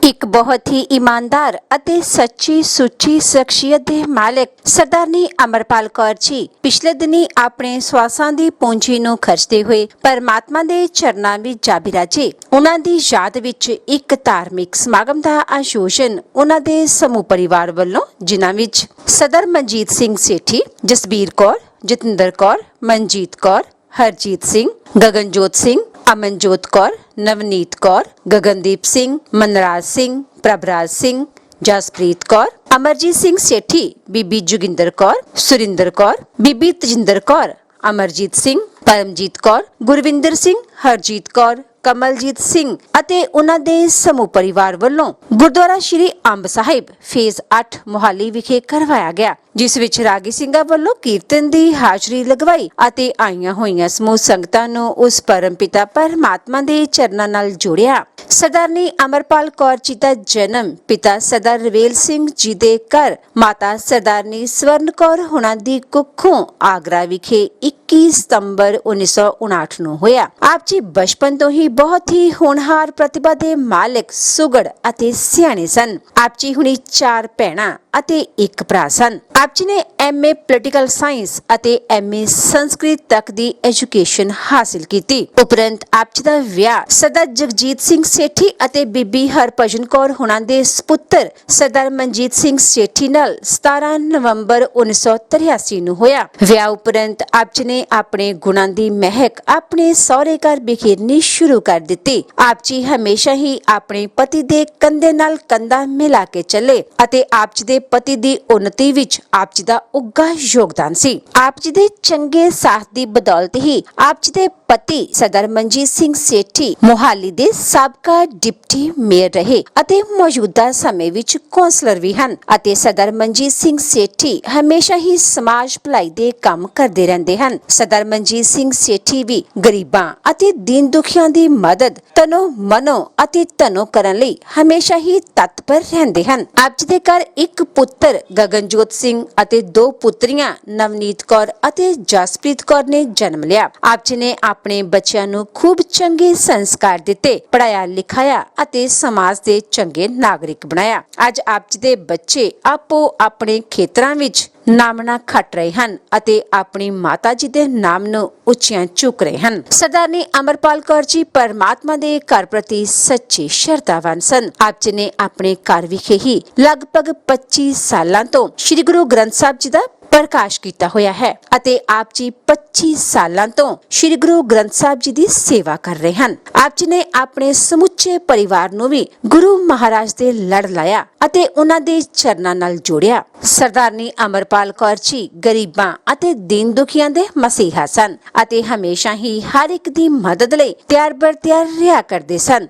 ਇੱਕ ਬਹੁਤ ਹੀ ਇਮਾਨਦਾਰ ਅਤੇ ਸੱਚੀ ਸੁੱਚੀ ਸ਼ਖਸੀਅਤ ਦੇ ਮਾਲਕ ਸਰਦਾਰਨੀ ਅਮਰਪਾਲ ਕੌਰ ਜੀ ਪਿਛਲੇ ਦਿਨੀ ਆਪਣੇ ਸਵਾਸਾਂ ਦੀ ਪੂੰਜੀ ਨੂੰ ਖਰਚਦੇ ਹੋਏ ਪਰਮਾਤਮਾ ਦੇ ਚਰਨਾਂ ਵਿੱਚ ਜਾ ਬਿਰਾਜੇ। ਉਹਨਾਂ ਦੀ ਯਾਦ ਵਿੱਚ ਇੱਕ ਧਾਰਮਿਕ ਸਮਾਗਮ ਦਾ ਆਯੋਜਨ ਉਹਨਾਂ ਦੇ ਸਮੂਹ ਪਰਿਵਾਰ ਵੱਲੋਂ, ਜਿਨ੍ਹਾਂ ਵਿੱਚ ਸਰਦਾਰ ਮਨਜੀਤ ਸਿੰਘ ਸੇਠੀ, ਜਸਬੀਰ ਕੌਰ, ਜਤਿੰਦਰ ਕੌਰ, ਮਨਜੀਤ ਕੌਰ, ਹਰਜੀਤ ਸਿੰਘ, ਗਗਨਜੋਤ ਸਿੰਘ, ਅਮਨਜੋਤ ਕੌਰ, ਨਵਨੀਤ ਕੌਰ, ਗਗਨਦੀਪ ਸਿੰਘ, ਮਨਰਾਜ ਸਿੰਘ, ਪ੍ਰਭਰਾਜ ਸਿੰਘ, ਜਸਪ੍ਰੀਤ ਕੌਰ, ਅਮਰਜੀਤ ਸਿੰਘ ਸੇਠੀ, ਬੀਬੀ ਜੋਗਿੰਦਰ ਕੌਰ, ਸੁਰਿੰਦਰ ਕੌਰ, ਬੀਬੀ ਤਜਿੰਦਰ ਕੌਰ, ਅਮਰਜੀਤ ਸਿੰਘ, ਪਰਮਜੀਤ ਕੌਰ, ਗੁਰਵਿੰਦਰ ਸਿੰਘ, ਹਰਜੀਤ ਕੌਰ, ਕਮਲਜੀਤ ਸਿੰਘ ਅਤੇ ਉਹਨਾਂ ਦੇ ਸਮੂਹ ਪਰਿਵਾਰ ਵੱਲੋਂ ਗੁਰਦੁਆਰਾ ਸ਼੍ਰੀ ਅੰਬ ਸਾਹਿਬ ਫੇਜ਼ 8 ਮੁਹਾਲੀ ਵਿਖੇ ਕਰਵਾਇਆ ਗਿਆ, ਜਿਸ ਵਿੱਚ ਰਾਗੀ ਸਿੰਘਾਂ ਵੱਲੋਂ ਕੀਰਤਨ ਦੀ ਹਾਜ਼ਰੀ ਲਗਵਾਈ ਅਤੇ ਆਈਆਂ ਹੋਈਆਂ ਸਮੂਹ ਸੰਗਤਾਂ ਨੂੰ ਉਸ ਪਰਮਪਿਤਾ ਪਰਮਾਤਮਾ ਦੇ ਚਰਨਾਂ ਨਾਲ ਜੋੜਿਆ। ਸਰਦਾਰਨੀ ਅਮਰਪਾਲ ਕੌਰ ਜੀ ਦਾ ਜਨਮ ਪਿਤਾ ਸਰਦਾਰ ਰਵੇਲ ਸਿੰਘ ਜੀ ਦੇ ਘਰ ਮਾਤਾ ਸਰਦਾਰਨੀ ਸਵਰਨ ਕੌਰ ਹੁਣਾਂ ਦੀ ਕੁੱਖੋਂ ਆਗਰਾ ਵਿਖੇ 21 ਸਤੰਬਰ 1959 ਨੂੰ ਹੋਇਆ। ਆਪ ਜੀ ਬਚਪਨ ਤੋਂ ਹੀ ਬਹੁਤ ਹੀ ਹੋਣਹਾਰ ਪ੍ਰਤਿਭਾ ਦੇ ਮਾਲਕ, ਸੁਗੜ ਅਤੇ ਸਿਆਣੇ ਸਨ। ਆਪ ਜੀ ਹੁਣੀ 4 ਭੈਣਾਂ ਅਤੇ 1 ਭਰਾ ਸਨ। ਆਪ ਜੀ ਨੇ MA ਪੋਲੀਟੀਕਲ ਸਾਇੰਸ ਅਤੇ MA ਸੰਸਕ੍ਰਿਤ ਤੱਕ ਦੀ ਐਜੂਕੇਸ਼ਨ ਹਾਸਿਲ ਕੀਤੀ। ਉਪਰੰਤ ਆਪ ਜੀ ਦਾ ਵਿਆਹ ਸਰਦਾਰ ਜਗਜੀਤ ਸਿੰਘ ਸੇਠੀ ਅਤੇ ਬੀਬੀ ਹਰਭਜਨ ਕੌਰ ਹੁਣਾਂ ਦੇ ਸੁਪੁੱਤਰ ਸਰਦਾਰ ਮਨਜੀਤ ਸਿੰਘ ਸੇਠੀ ਨਾਲ 17 ਨਵੰਬਰ 1983 ਨੂੰ ਹੋਇਆ। ਵਿਆਹ ਉਪਰੰਤ ਆਪ ਜੀ ਨੇ ਆਪਣੇ ਗੁਣਾਂ ਦੀ ਮਹਿਕ ਆਪਣੇ ਸਹੁਰੇ ਘਰ ਬਿਖੇਰਨੀ ਸ਼ੁਰੂ ਕਰ ਦਿੱਤੀ। ਆਪ ਜੀ ਹਮੇਸ਼ਾ ਹੀ ਆਪਣੇ ਪਤੀ ਦੇ ਕੰਧੇ ਨਾਲ ਕੰਧਾ ਮਿਲਾ ਕੇ ਚੱਲੇ ਅਤੇ ਆਪ ਜੀ ਦੇ ਪਤੀ ਦੀ ਉન્નਤੀ ਵਿੱਚ ਆਪ ਜੀ ਦਾ ਉੱਘਾ ਯੋਗਦਾਨ ਸੀ। ਆਪ ਜੀ ਦੇ ਚੰਗੇ ਸਾਥ ਦੀ ਬਦੌਲਤ ਹੀ ਆਪ ਜੀ ਦੇ ਪਤੀ ਸਰਦਾਰ ਮਨਜੀਤ ਸਿੰਘ ਸੇਠੀ ਮੋਹਾਲੀ ਦੇ ਸਾਬਕਾ ਡਿਪਟੀ ਮੇਅਰ ਰਹੇ ਅਤੇ ਮੌਜੂਦਾ ਸਮੇਂ ਵਿੱਚ ਕੌਂਸਲਰ ਵੀ ਹਨ ਅਤੇ ਸਰਦਾਰ ਮਨਜੀਤ ਸਿੰਘ ਸੇਠੀ ਹਮੇਸ਼ਾ ਹੀ ਸਮਾਜ ਭਲਾਈ ਦੇ ਕੰਮ ਕਰਦੇ ਰਹਿੰਦੇ ਹਨ। ਸਰਦਾਰ ਮਨਜੀਤ ਸਿੰਘ ਸੇਠੀ ਵੀ ਗਰੀਬਾਂ ਅਤੇ ਦੀਨ ਦੁਖੀਆਂ ਦੀ ਮਦਦ ਤਨੋ ਮਨੋ ਅਤੇ ਧਨੋ ਕਰਨ ਲਈ ਹਮੇਸ਼ਾ ਹੀ ਤਤਪਰ ਰਹਿੰਦੇ ਹਨ। ਆਪ ਜੀ ਦੇ ਘਰ 1 ਪੁੱਤਰ ਗਗਨਜੋਤ ਸਿੰਘ ਅਤੇ 2 ਪੁੱਤਰੀਆਂ ਨਵਨੀਤ ਕੌਰ ਅਤੇ ਜਸਪ੍ਰੀਤ ਕੌਰ ਨੇ ਜਨਮ ਲਿਆ। ਆਪ ਜੀ ਨੇ ਆਪਣੇ ਬੱਚਿਆਂ ਨੂੰ ਖੂਬ ਚੰਗੇ ਸੰਸਕਾਰ ਦਿੱਤੇ, ਪੜਾਇਆ ਲਿਖਾਇਆ ਅਤੇ ਸਮਾਜ ਦੇ ਚੰਗੇ ਨਾਗਰਿਕ ਬਣਾਇਆ। ਅੱਜ ਆਪ ਜੀ ਦੇ ਬੱਚੇ ਆਪੋ ਆਪਣੇ ਖੇਤਰਾਂ ਵਿੱਚ ਨਾਮਣਾ ਖੱਟ ਰਹੇ ਹਨ ਅਤੇ ਆਪਣੀ ਮਾਤਾ ਜੀ ਦੇ ਨਾਮ ਨੂੰ ਉੱਚੀਆਂ ਚੁੱਕ ਰਹੇ ਹਨ। ਸਰਦਾਰਨੀ ਅਮਰਪਾਲ ਕੌਰ ਜੀ ਪਰਮਾਤਮਾ ਦੇ ਘਰ ਪ੍ਰਤੀ ਸੱਚੇ ਸ਼ਰਧਾਵਾਨ ਸਨ। ਆਪ ਜੀ ਨੇ ਆਪਣੇ ਘਰ ਵਿਖੇ ਹੀ ਲਗਭਗ 25 ਸਾਲਾਂ ਤੋਂ ਸ੍ਰੀ ਗੁਰੂ ਗ੍ਰੰਥ ਸਾਹਿਬ ਜੀ ਦਾ ਪ੍ਰਕਾਸ਼ ਕੀਤਾ ਹੋਇਆ ਹੈ ਅਤੇ ਆਪ ਜੀ 25 ਸਾਲਾਂ ਤੋਂ ਸ੍ਰੀ ਗੁਰੂ ਗ੍ਰੰਥ ਸਾਹਿਬ ਜੀ ਦੀ ਸੇਵਾ ਕਰ ਰਹੇ ਹਨ। ਆਪ ਜੀ ਨੇ ਆਪਣੇ ਸਮੁੱਚੇ ਪਰਿਵਾਰ ਨੂੰ ਵੀ ਗੁਰੂ ਮਹਾਰਾਜ ਦੇ ਲੜ ਲਾਇਆ ਅਤੇ ਉਹਨਾਂ ਦੇ ਚਰਨਾਂ ਨਾਲ ਜੋੜਿਆ। ਸਰਦਾਰਨੀ ਅਮਰਪਾਲ ਕੌਰ ਜੀ ਗਰੀਬਾਂ ਅਤੇ ਦੀਨ ਦੁਖੀਆਂ ਦੇ ਮਸੀਹਾ ਸਨ ਅਤੇ ਹਮੇਸ਼ਾ ਹੀ ਹਰ ਇੱਕ ਦੀ ਮਦਦ ਲਈ ਤਿਆਰ ਬਰ ਤਿਆਰ ਰਿਹਾ ਕਰਦੇ ਸਨ।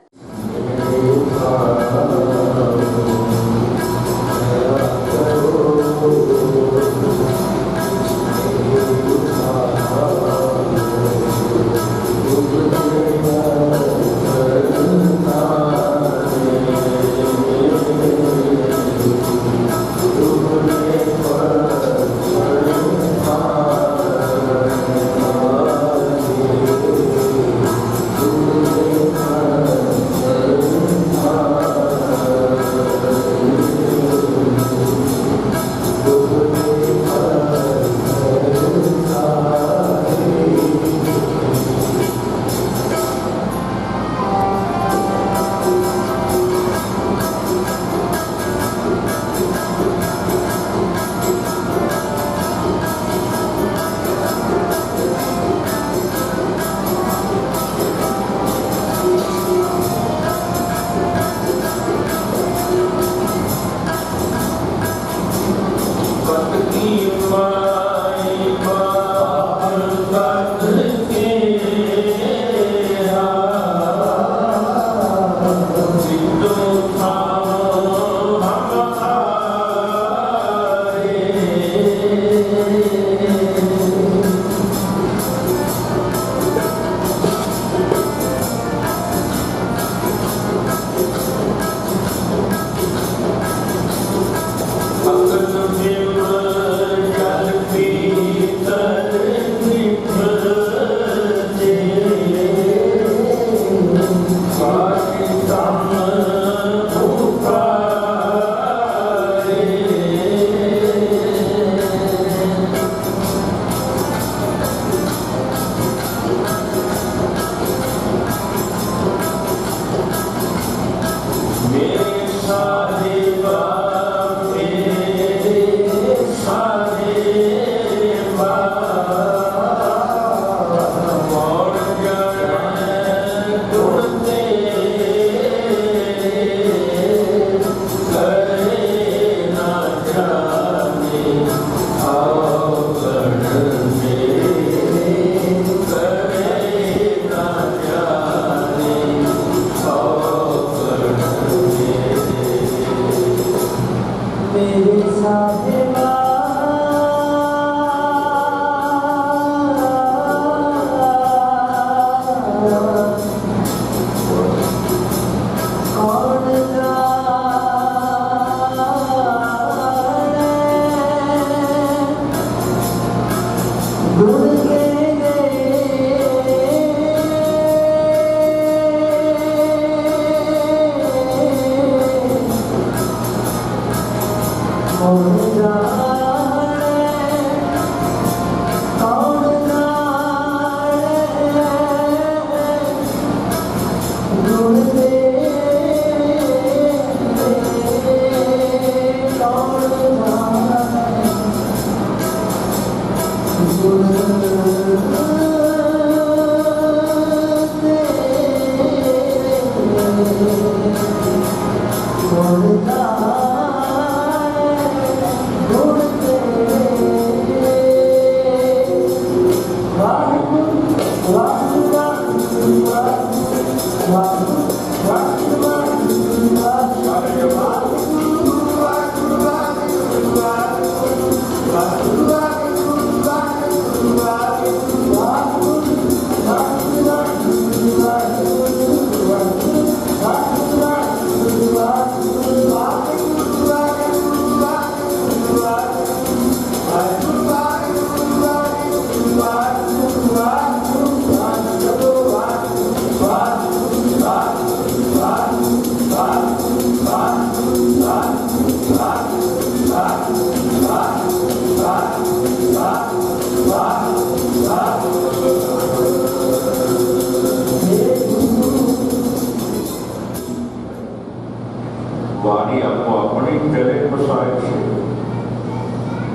वाणी आपको अपनी चले बसाए से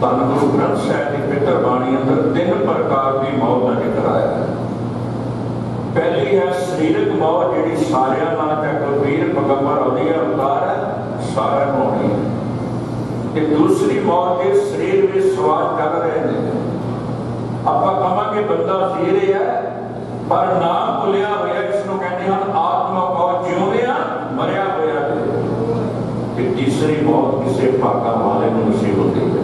धन गुरु ग्रंथ साहिब की पितर बाणी अंदर 3 प्रकार की मौत का जिक्र आया। पहली है शरीरक मौत जी सारिया नाल कबीर पैगंबर आदि अवतार है सारा होनी है। दूसरी मौत के शरीर में सवार कर रहे हैं आप कहांगे बंदा जी रहा है पर नाम भुलिया होया इसनों कहते हैं आत्मा मौत जिउंदिया मरिया होया। तीसरी मौत किसी भागा वाले नसीब होती है।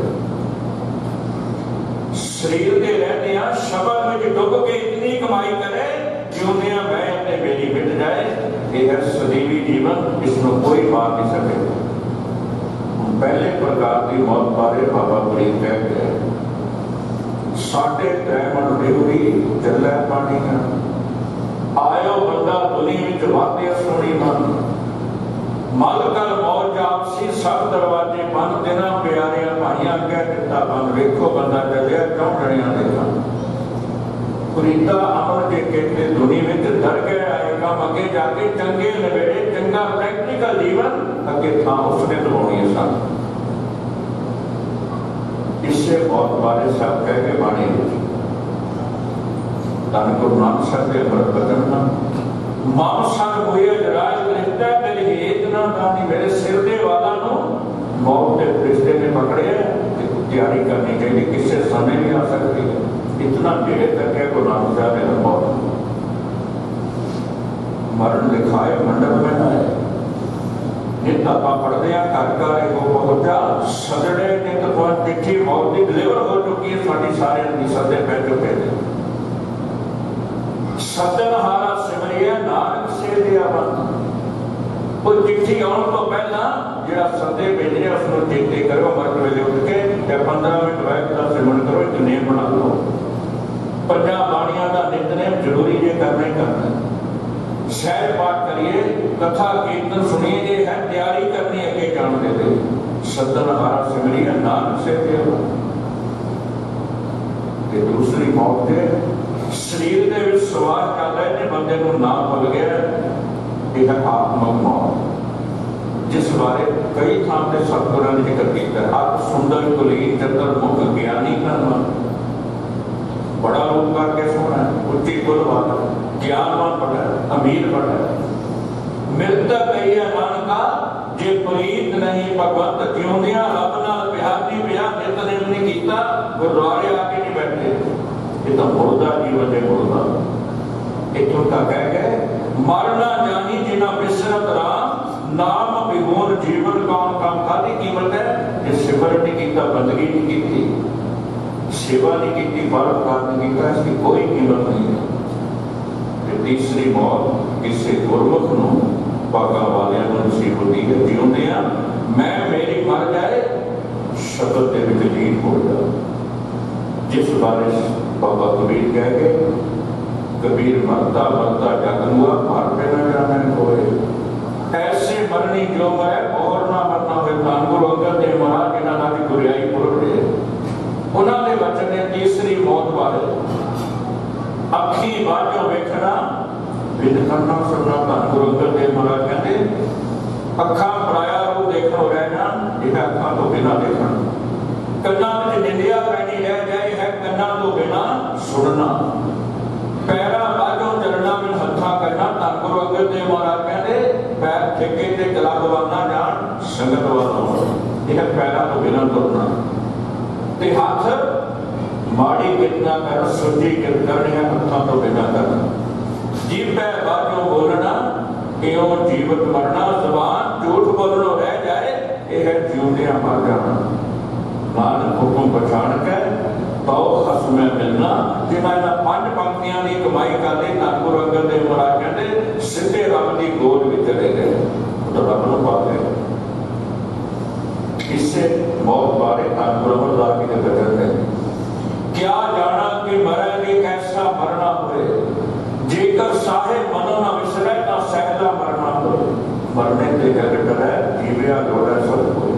शरीर के रहते शब्द में डुब के इतनी कमाई करे जिउंदिया मैं अपने बेली मिट जाए। यह है सदीवी जीवन, इसमें कोई मार नहीं सके। पहले प्रकार की मौत बारे बाबा फरीद कहते हैं 3.5 मन रेवड़ी चल पानी है आयो बंदा दुनिया में वादे सोनी मन मल कर मौज आपसी सब दरवाजे बंद देना प्यारिया भाइया कह दिता बंद वेखो बंदा चलिया क्यों डरिया देखा फरीदा अमर के कहते दुनिया में डर गया आएगा अगे जाके चंगे नवेड़े चंगा प्रैक्टिकल जीवन अगे था उसने दबानी है सब। इससे बहुत बारे साहब कह के बाणी धन गुरु नानक साहब के अमृत बचन मानसा हुए राज रिश्ता तेरी हेत ना दानी मेरे सिर दे वाला नो मौत के रिश्ते ने पकड़े तैयारी करनी चाहिए किससे समय भी आ सकती है। इतना देर तक है गुरु नानक साहब ने मौत मरण लिखाए मंडप में आए नित आप पढ़ते हैं घर घर एक पहुंचा सजड़े नित चिट्ठी मौत की डिलीवर हो चुकी है साड़ी सारे की सदे पै चुके थे सदनहारा सिमरिया नानक से दिया बंद वो चिट्ठी आने तो पहला जो सदे भेजे उसको चेते करो मरद वेले उठ के 15 मिनट बैठ का सिमरन करो एक नेम बना लो 50 बाणियां का नितनेम जरूरी है करना ही करना शहर पाठ करिए कथा कीर्तन सुनिए ये है तैयारी करनी है के जान दे दे सदनहारा सिमरिया नानक से दिया ये दूसरी मौत है शरीर के विच सवार कर रहे ने बंदे को ना भुल गया यह आत्मक मौत जिस बारे कई थां ते सतगुरां ने जिक्र किया। अत सुंदर कुलीन चतर मुख ज्ञानी धनवान, बड़ा रूप करके सोना, उच्ची कुल वाला, ज्ञानवान बड़ा, अमीर बड़ा। मृतक कहिए नानका जे प्रीत नहीं भगवंत जिउंदियां रब नाल प्यार नहीं पिया, नितनेम नहीं कीता, गुरुद्वारे आके नहीं बैठे। ये तो मुर्दा जीवन है, मुर्दा। इतों तक कह गए मरना जानी जिना बिसरत राम, नाम विगुण जीवन कौन काम खादी कीमत है। जे सिमरन नहीं कीता, बंदगी नहीं की, सेवा नहीं की, परोपकार नहीं किया, इसकी कोई कीमत नहीं है। तीसरी मौत किसी गुरमुख नूं भागा वालियां नूं नसीब होती है। जिउंदियां मैं मेरी मर जाए, शब्द दे विच लीन हो जा। जिस बारे बाबा कबीर कह गए, कबीर मरता मरता जग हुआ, मर पे न जाने कोई। ऐसे मरनी जो मैं और ना मरना होए। धन गुरु अंगद देव महाराज जिन्हां दी गुरियाई पुरब है, उन्हां दे वचन ने तीसरी मौत बारे अखी बाजों वेखना विद करना सुनना। धन गुरु अंगद देव महाराज कहते अखा पराया रूप देखो रहना, यह अखा तो बिना देखना। कन्ना में निंदिया पैनी रह जाए है, कन्ना तो बिना सुनना। पैरा बाजों चलना बिन हथा करना। धन गुरु अंगद देव महाराज कहते पैर ठेके ते चला गवाना जान, संगत वाला यह पैरा तो बिना तुरना। ते हाथ माड़ी कितना कर, सुची कित करनी है, हथा तो बिना करना। जीभ है बाजों बोलना, क्यों जीवत मरना। जबान झूठ बोलनो रह जाए, यह है जिउंदियां मर जाना। नानक हुक्म पछाण के तो खसम मिलना। जिन्हां इन्हां पंज पंक्तियां की कमाई करके धन गुरु अंगद देव महाराज कहते सीधे रब की गोद में चले गए, तो रब नूं पा गए। इससे मौत बारे धन गुरु अमरदास जी ने वचन है, क्या जाना कि मरेंगे कैसा मरना हुए, जेकर साहे मनो न विसरे ना सहजा मरना हो। मरने ते जग डरै, जीविया लोड़ै सब कोई।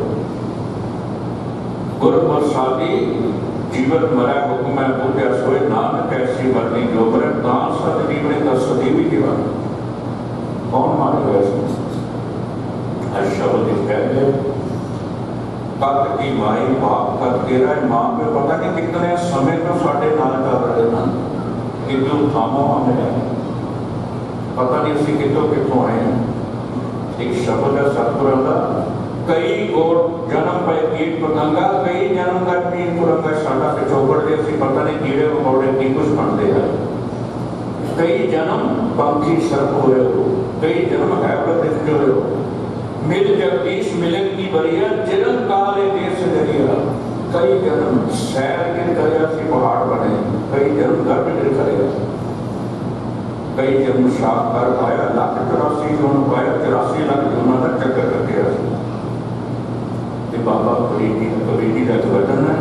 गुरु प्रसादी जीवन मरै हुक्म है बूझे सोए, नानक ऐसी मरनी जो मरे, दान सत जीवने दस सदीवी की बात। कौन मारेगा इसमें? शब्द कहते कद की माई भाप कद के रहे। मां पे पता नहीं कितने समय तो साढ़े नाल चल रहे हैं, कितों थामों आने पता नहीं असी कितों आए हैं। एक शब्द है सतगुरां दा, कई गोड़ जन्म पे कीट पतंगा, कई जन्म का कीट पुरंगा। साडा पिछोकड़ दे असी पता नहीं कीड़े मकोड़े की कुछ बनते हैं। कई जन्म पंखी सर्प होए हो, कई जन्म हैबत दिखते हुए हो। मिल जगदीश मिलन की बरिया, जिरन काले देश जरिया। कई जन्म सैर गिर करया सी पहाड़ बने, कई जन्म गर्भ गिर करया, कई जन्म शाहकार पाया, लाख 84 जोन पाया, 84 लाख जोना का चक्कर कटिया। बाबा कबीर जी का वचन है,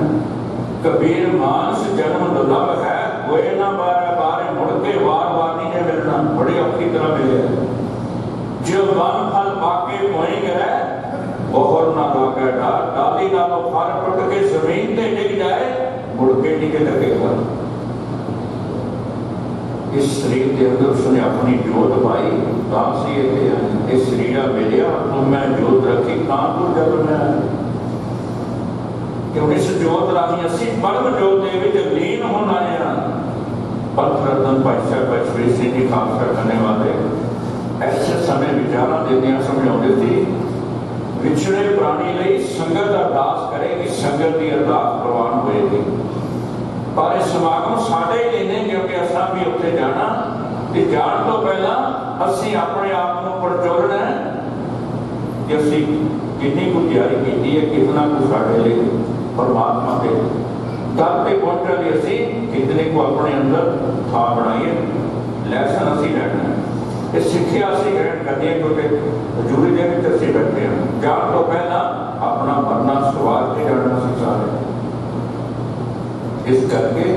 कबीर मानस जन्म दुर्लभ है, कोई ना बारे बारे मुड़ के वार वार नहीं मिलना। बड़ी औखी तरह मिले जो वन फल पाके मोई गिरे, बोहर ना लागे डाल। डाली नालों फल टुट के जमीन ते डिग जाए, मुड़ के नहीं लगेगा। इस शरीर के अंदर उसने अपनी जोत पाई, दासी इस शरीर मिलिया तो मैं जोत रखी कानपुर जब मैं क्यों इस जोत राही असी परम जोत दे विच लीन होना है। पंथ रतन भाई साहब बचपन सिंह जी खालसा करने वाले ऐसे समय विचारा देदियां समझाते थे, विछड़े प्राणी लई संगत अरदास करेगी, संगत की अरदास प्रवान होएगी। पर इस समागम साडे ही लेने, क्योंकि असां भी उत्थे जाना ते जाण तो पहला असीं अपने आप नूं पड़चोलना है कि असीं कितनी कुछ तैयारी की है, कितना कुछ साडे लिए परमात्मा के दर ते पहुंचने लई असीं कितने को अपने अंदर थां बनाईए। लैसन असीं लैना है, ये सिक्ख्या असीं ग्रहण करनी है, क्योंकि हजूरी दे विच असीं बैठे हैं। जाण तो पहला अपना मरना सवार के जाना असीं सारे। इस करके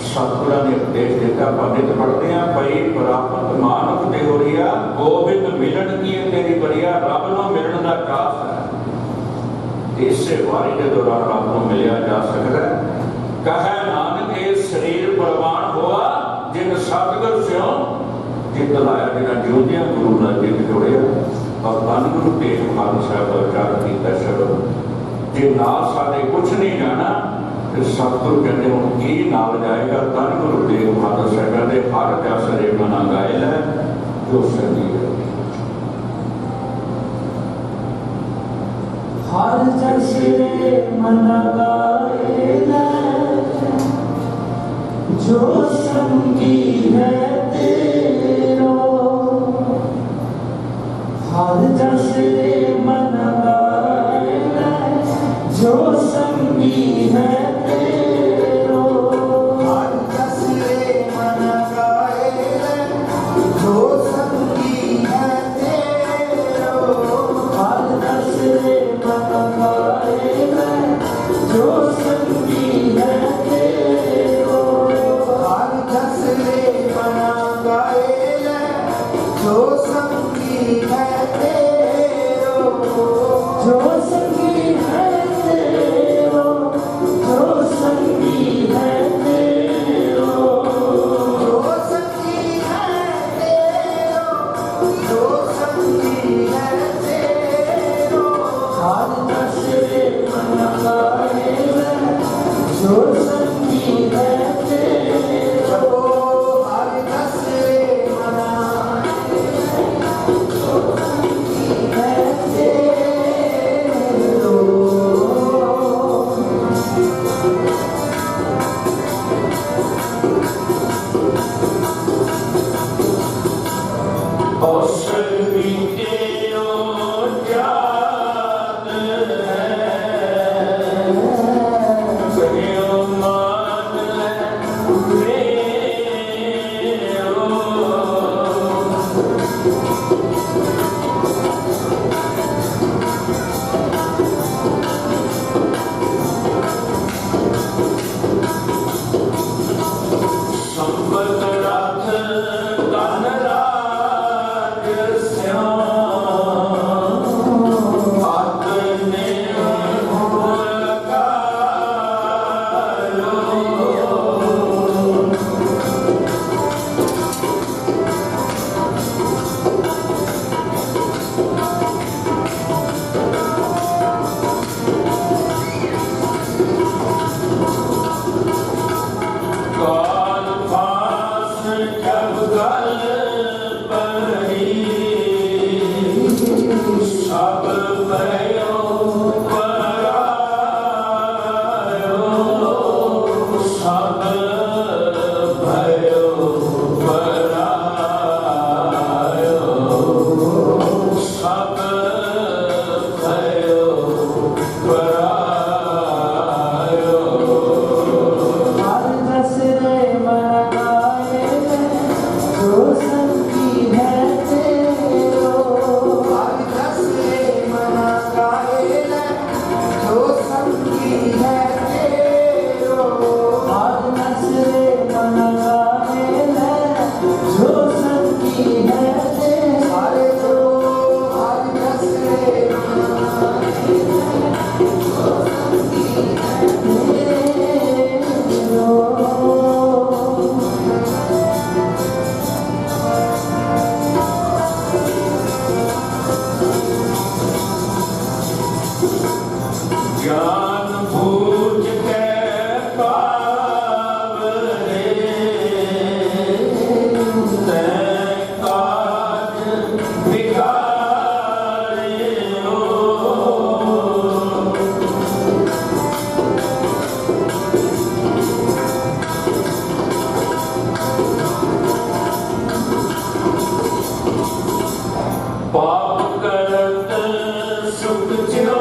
सतगुरां ने उपदेश दिता, पंडित पढ़ते हैं पई प्राप्त मानव ते होरिया, गोबिंद मिलन की तेरी बरिया। रब नूं मिलण दा चास है, इससे वारी के दौरान रब नूं मिलिया जा सकदा है। कहे नानक ये शरीर प्रवान हुआ, जिन सतगुर स्यों जित लाया, जिन्हां जिउंदियां गुरु नाल जित जोड़िया। और धन गुरु तेग बहादुर साहब का उच्चारण किया शब्द जे नाल साडे कुछ नहीं जाना तो सतगुरु कहते हूँ की नाल जाएगा। धन गुरु तेग बहादुर साहब के हर जस रे मना गायल है जो संगीत हर जस रे मना गायल जो संगी है तेरो। हर जस रे मन गायल जो संगी है तेरो। हर जस रे मन गायल जो संगी है तेरो। हर जस रे मन गायल जो संगी है तेरो। हर जस रे मन गायल जो संगी है तेरो। जो संगी है तेरो। जो संगी है तेरो। जो संगी है तेरो। जो संगी है तेरो। हर जस रे मन गायल जो संगी है तेरो। हर जस रे मन है तेरो। हर जस रे मन गायल जो संगी है तेरो। हर जस रे मन गायल जो संगी है तेरो। हर जस रे मन गायल जो संगी है तेरो। हर जस रे ज्ञान बूझ के पावरे तैं काज बिगाड़े हो। पाप करत सुख ज्यो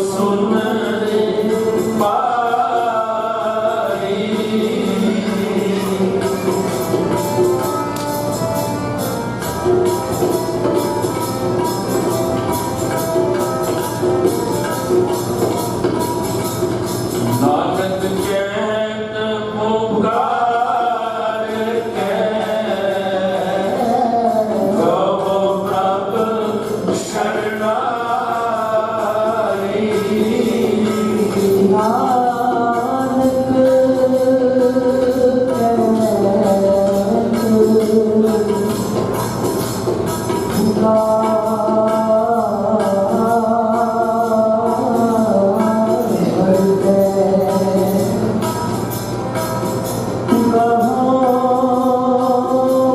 सुन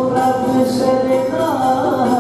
प्रभु शरणाई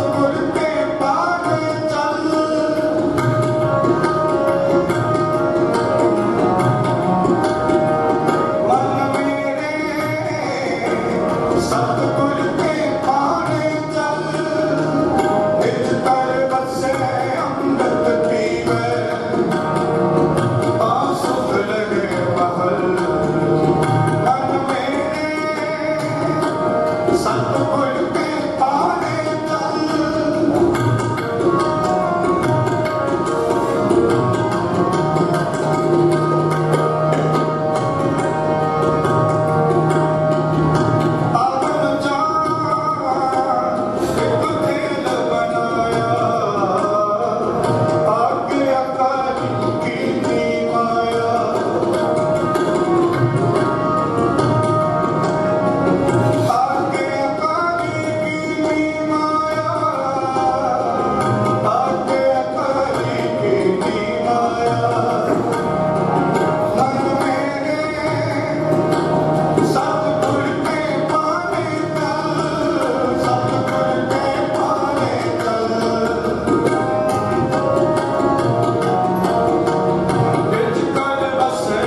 सतगुर के पाने चल मन मेरे सतगुर के पाने चल निज कर बसे अमृत पीवे सुख लगे महल मन मेरे सतगुर के पाने चल आदम जान एक खेल बनाया आगे अकाली की माया आगे अकाली की माया आगे अकाली की माया मन मेरे सतगुर के पाने चल सतगुर के पाने चल निज कर बसे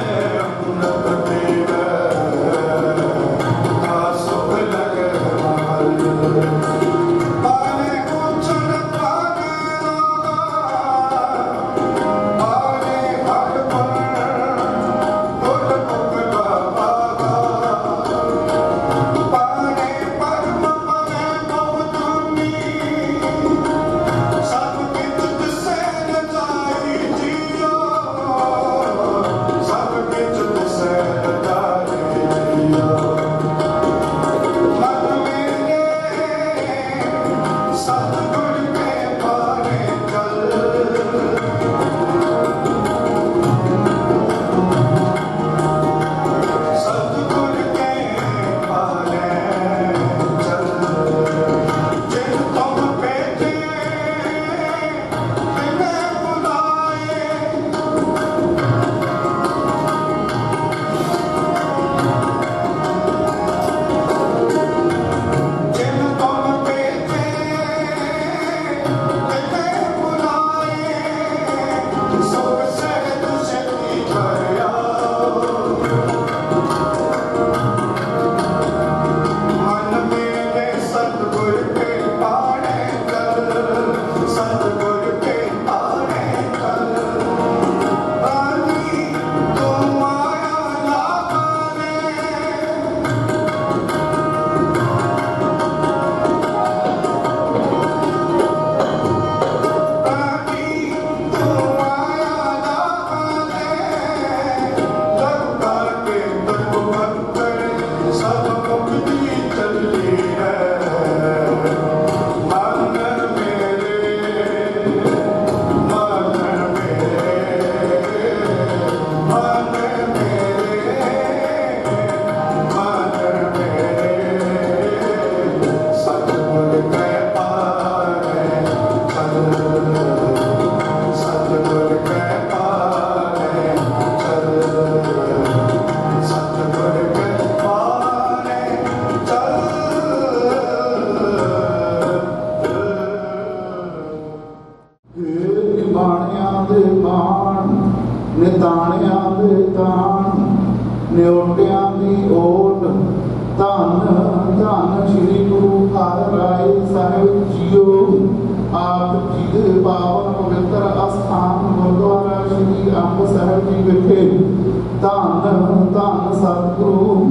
अमृत पीवे सुख लगे महल पाने उछल पाने रोगा पाने हर पर गुल मुकला पागा पाने परम पवे बहुतुनी सब कित तिसे रचाई जियो सब कित तिसे रचाई जियो मन मेरे सतगुर के पाने चल सतगुर के पाने चल जिन तुम भेजे बिना बुलाए जिन तुम भेजे बिना बुलाए सुख सहज शक्ति भर आओ मन मेरे सतगुर के पाने चल सतगुर के पाने चल रानी तुम आया ना पाने रानी तुम आया ना पाने लंका के तट पर सब मुक्ति चली है मन मेरे मन मेरे मन मेरे मन मेरे सतगुर के पाने चल सतगुर के पाने चल सतगुर के पाने चल ਬਾਣਿਆਂ ਦੇ ਬਾਣ ਨਿਤਾਣਿਆਂ ਦੇ ਤਾਣ ਨਿਉਟਿਆਂ ਦੀ ਓਟ ਧੰਨ ਧੰਨ ਸ੍ਰੀ ਗੁਰੂ ਹਰਿਰਾਏ ਸਾਹਿਬ ਜੀਓ ਆਪ ਜੀ ਦੇ ਪਾਵਨ ਪਵਿੱਤਰ ਅਸਥਾਨ ਗੁਰਦੁਆਰਾ ਸ੍ਰੀ ਅੰਬ ਸਾਹਿਬ ਜੀ ਵਿਖੇ ਧੰਨ ਧੰਨ ਸਤਿਗੁਰੂ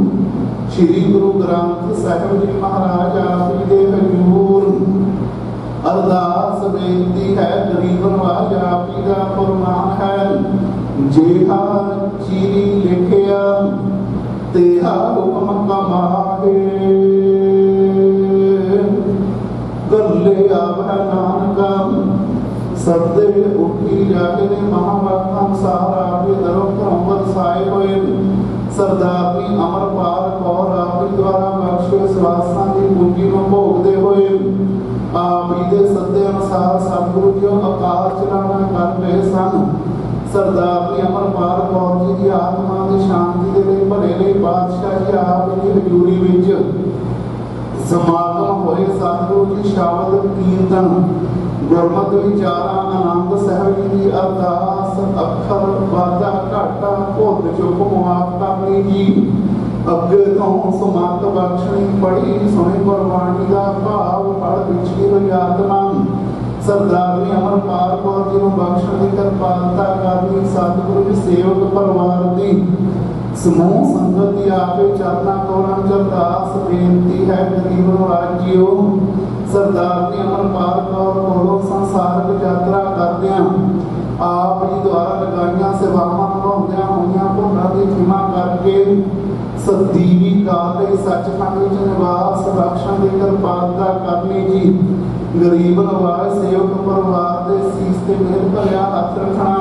ਸ੍ਰੀ ਗੁਰੂ ਗ੍ਰੰਥ ਸਾਹਿਬ ਜੀ ਮਹਾਰਾਜ ਆਪ ਜੀ ਦੇ ਹਜ਼ੂਰ ਅਰਦਾਸ ਬੇਨਤੀ ਹੈ ਗਰੀਬ ਨਵਾਜ ਆਪ ਜੀ ਦਾ ਫਰਮਾਨ ਹੈ ਜਿਹਾ ਚੀਰੀ ਲਿਖਿਆ ਤੇਹਾ ਹੁਕਮ ਕਮਾਏ ਗੱਲੇ ਆਵੈ ਨਾਨਕਾ ਸਬਦੇ ਉੱਠੀ ਜਾਗੇ ਦੇ ਮਹਾਂਵਾਕ ਅਨੁਸਾਰ ਆਪੇ ਦਰੋਂ ਧਰਮ ਵਰਸਾਏ ਹੋਏ ਸਰਦਾਰਨੀ ਅਮਰਪਾਲ ਕੌਰ ਆਪੀ ਦੁਆਰਾ ਬਖਸ਼ੇ ਸਵਾਸਾਂ ਦੀ ਪੂੰਜੀ ਨੂੰ ਭੋਗਦੇ ਹੋਏ ਆਪ ਜੀ ਦੇ ਸੱਦੇ ਅਨੁਸਾਰ ਸਤਿਗੁਰੂ ਜੀ ਅਕਾਲ ਚਲਾਣਾ ਕਰ ਰਹੇ ਸਨ। ਸਰਦਾਰਨੀ ਅਮਰਪਾਲ ਕੌਰ ਜੀ ਦੀ ਆਤਮਾ ਦੀ ਸ਼ਾਂਤੀ ਦੇ ਲਈ ਭਲੇ ਲਈ ਬਾਦਸ਼ਾਹ ਜੀ ਆਪ ਜੀ ਦੀ ਹਜ਼ੂਰੀ ਵਿੱਚ ਸਮਾਗਮ ਹੋਏ ਸਤਿਗੁਰੂ ਜੀ ਸ਼ਬਦ ਕੀਰਤਨ ਗੁਰਮਤਿ ਵਿਚਾਰਾਂ ਆਨੰਦ ਸਾਹਿਬ ਜੀ ਦੀ ਅਰਦਾਸ ਅੱਖਰ ਵਾਧਾ ਘਾਟਾ ਭੁੱਲ ਚੁੱਕ ਮੁਆਫ ਕਰਨੀ ਜੀ। ਅੱਗੇ ਤੋਂ ਸਮਤ ਬਖਸ਼ਣੀ ਪੜੀ ਸੁਣੀ ਗੁਰਬਾਣੀ ਦਾ ਭਾਵ ਪੜ ਵਿਚੀ ਹੋਈ ਆਤਮਾ ਸਰਦਾਰਨੀ ਅਮਰਪਾਲ ਕੌਰ ਜੀ ਨੂੰ ਬਖਸ਼ਣ ਦੀ ਕਿਰਪਾਲਤਾ ਕਰਨੀ। ਸਤਿਗੁਰੂ ਜੀ ਸੇਵਕ ਪਰਿਵਾਰ ਦੀ ਸਮੂਹ ਸੰਗਤ ਦੀ ਆਪੇ ਚਰਨਾਂ ਕੋਲਾਂ ਚ ਅਰਦਾਸ ਬੇਨਤੀ ਹੈ। ਗਰੀਬ ਨਵਾਜੀਓ ਸਰਦਾਰਨੀ ਅਮਰਪਾਲ ਕੌਰ ਕੋਲੋਂ ਸੰਸਾਰਕ ਯਾਤਰਾ ਕਰਦਿਆਂ ਆਪ ਜੀ ਦੁਆਰਾ ਲਗਾਈਆਂ ਸੇਵਾਵਾਂ ਨਿਭਾਉਂਦਿਆਂ ਹੋਈਆਂ ਭੁੱਲਾਂ ਦੀ ਖਿਮਾ ਕਰਕੇ ਸਦੀਵੀ ਕਾਲ ਦੇ ਸੱਚਖੰਡ ਵਿੱਚ ਨਿਵਾਸ ਬਖਸ਼ਣ ਦੀ ਕਿਰਪਾਲਤਾ ਕਰਨੀ ਜੀ। ਗਰੀਬ ਨਵਾਜ ਸੇਵਕ ਪਰਿਵਾਰ ਦੇ ਸੀਸ ਤੇ ਮਿਹਰ ਭਰਿਆ ਹੱਥ ਰੱਖਣਾ।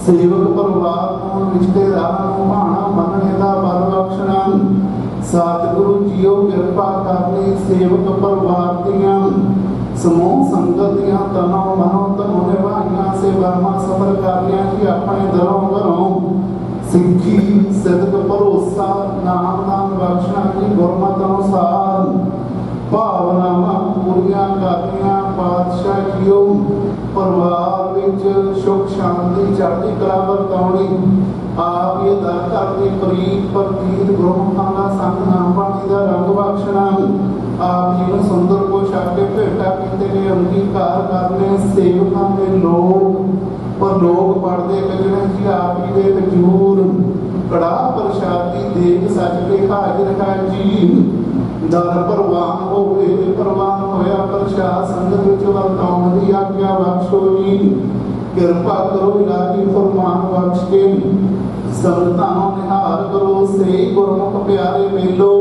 ਸੇਵਕ ਪਰਿਵਾਰ ਨੂੰ ਰਿਸ਼ਤੇਦਾਰਾਂ ਨੂੰ ਭਾਣਾ ਮੰਨਣੇ ਦਾ ਬਲ ਬਖਸ਼ਣਾ। ਸਤਿਗੁਰੂ ਜੀਓ ਕਿਰਪਾ ਕਰਨੀ ਸੇਵਕ ਪਰਿਵਾਰ ਦੀਆਂ ਸਮੂਹ ਸੰਗਤ ਦੀਆਂ ਤਨੋਂ ਮਨੋਂ ਧਨੋਂ ਨਿਭਾਈਆਂ ਸੇਵਾਵਾਂ ਸਫਲ ਕਰ ਲਿਆ ਜੀ। ਆਪਣੇ ਦਰੋਂ ਘਰੋਂ ਸਿੱਖੀ ਸਿਦਕ ਭਰੋਸਾ ਨਾਮ ਨਾਮ ਬਖਸ਼ਣਾ ਜੀ। ਗੁਰਮਤਿ ਅਨੁਸਾਰ ਭਾਵਨਾਵਾਂ ਪੂਰੀਆਂ ਕਰਨੀਆਂ ਪਾਤਸ਼ਾਹ ਜੀਓ। ਪਰਿਵਾਰ ਵਿੱਚ ਸੁਖ ਸ਼ਾਂਤੀ ਚੜ੍ਹਦੀ ਕਲਾ ਵਰਤਾਉਣੀ ਆਪ ਇਹ ਦਰ ਕਰਦੀ ਪ੍ਰੀਤ ਪ੍ਰਤੀਤ ਗੁਰਮੁਖਾਂ ਦਾ ਸੰਗ ਨਾਮ ਬਾਣੀ ਦਾ ਰੰਗ ਬਖਸ਼ਣਾ। ਆਪ ਜੀ ਨੂੰ ਸੁੰਦਰ ਪੋਸ਼ਾਕ ਕੇ ਭੇਟਾ ਕੀਤੇ ਗਏ ਅੰਗੀਕਾਰ ਕਰਨੇ ਸੇਵਕਾਂ ਦੇ ਲੋਕ ਪਰ ਲੋਕ ਪੜਦੇ ਕੱਢਣੇ ਜੀ। ਆਪ ਜੀ ਦੇ ਹਜ਼ੂਰ ਕੜਾਹ ਪ੍ਰਸ਼ਾਦੀ ਦੇਖ ਸੱਜ ਕੇ ਹਾਜ਼ਰ ਹੈ ਜੀ। ਦਰ ਪ੍ਰਵਾਨ ਹੋਵੇ ਪ੍ਰਵਾਨ ਹੋਇਆ ਪ੍ਰਸ਼ਾਦ ਸੰਗਤ ਵਿੱਚ ਵਰਤਾਉਣ ਦੀ ਆਗਿਆ ਬਖਸ਼ੋ ਜੀ। ਕਿਰਪਾ ਕਰੋ ਇਲਾਹੀ ਫਰਮਾਨ ਬਖਸ਼ ਕੇ ਸੰਗਤਾਂ ਨੂੰ ਨਿਹਾਲ ਕਰੋ। ਸ੍ਰੀ ਗੁਰਮੁਖ ਪਿਆਰੇ ਮੇਲੋ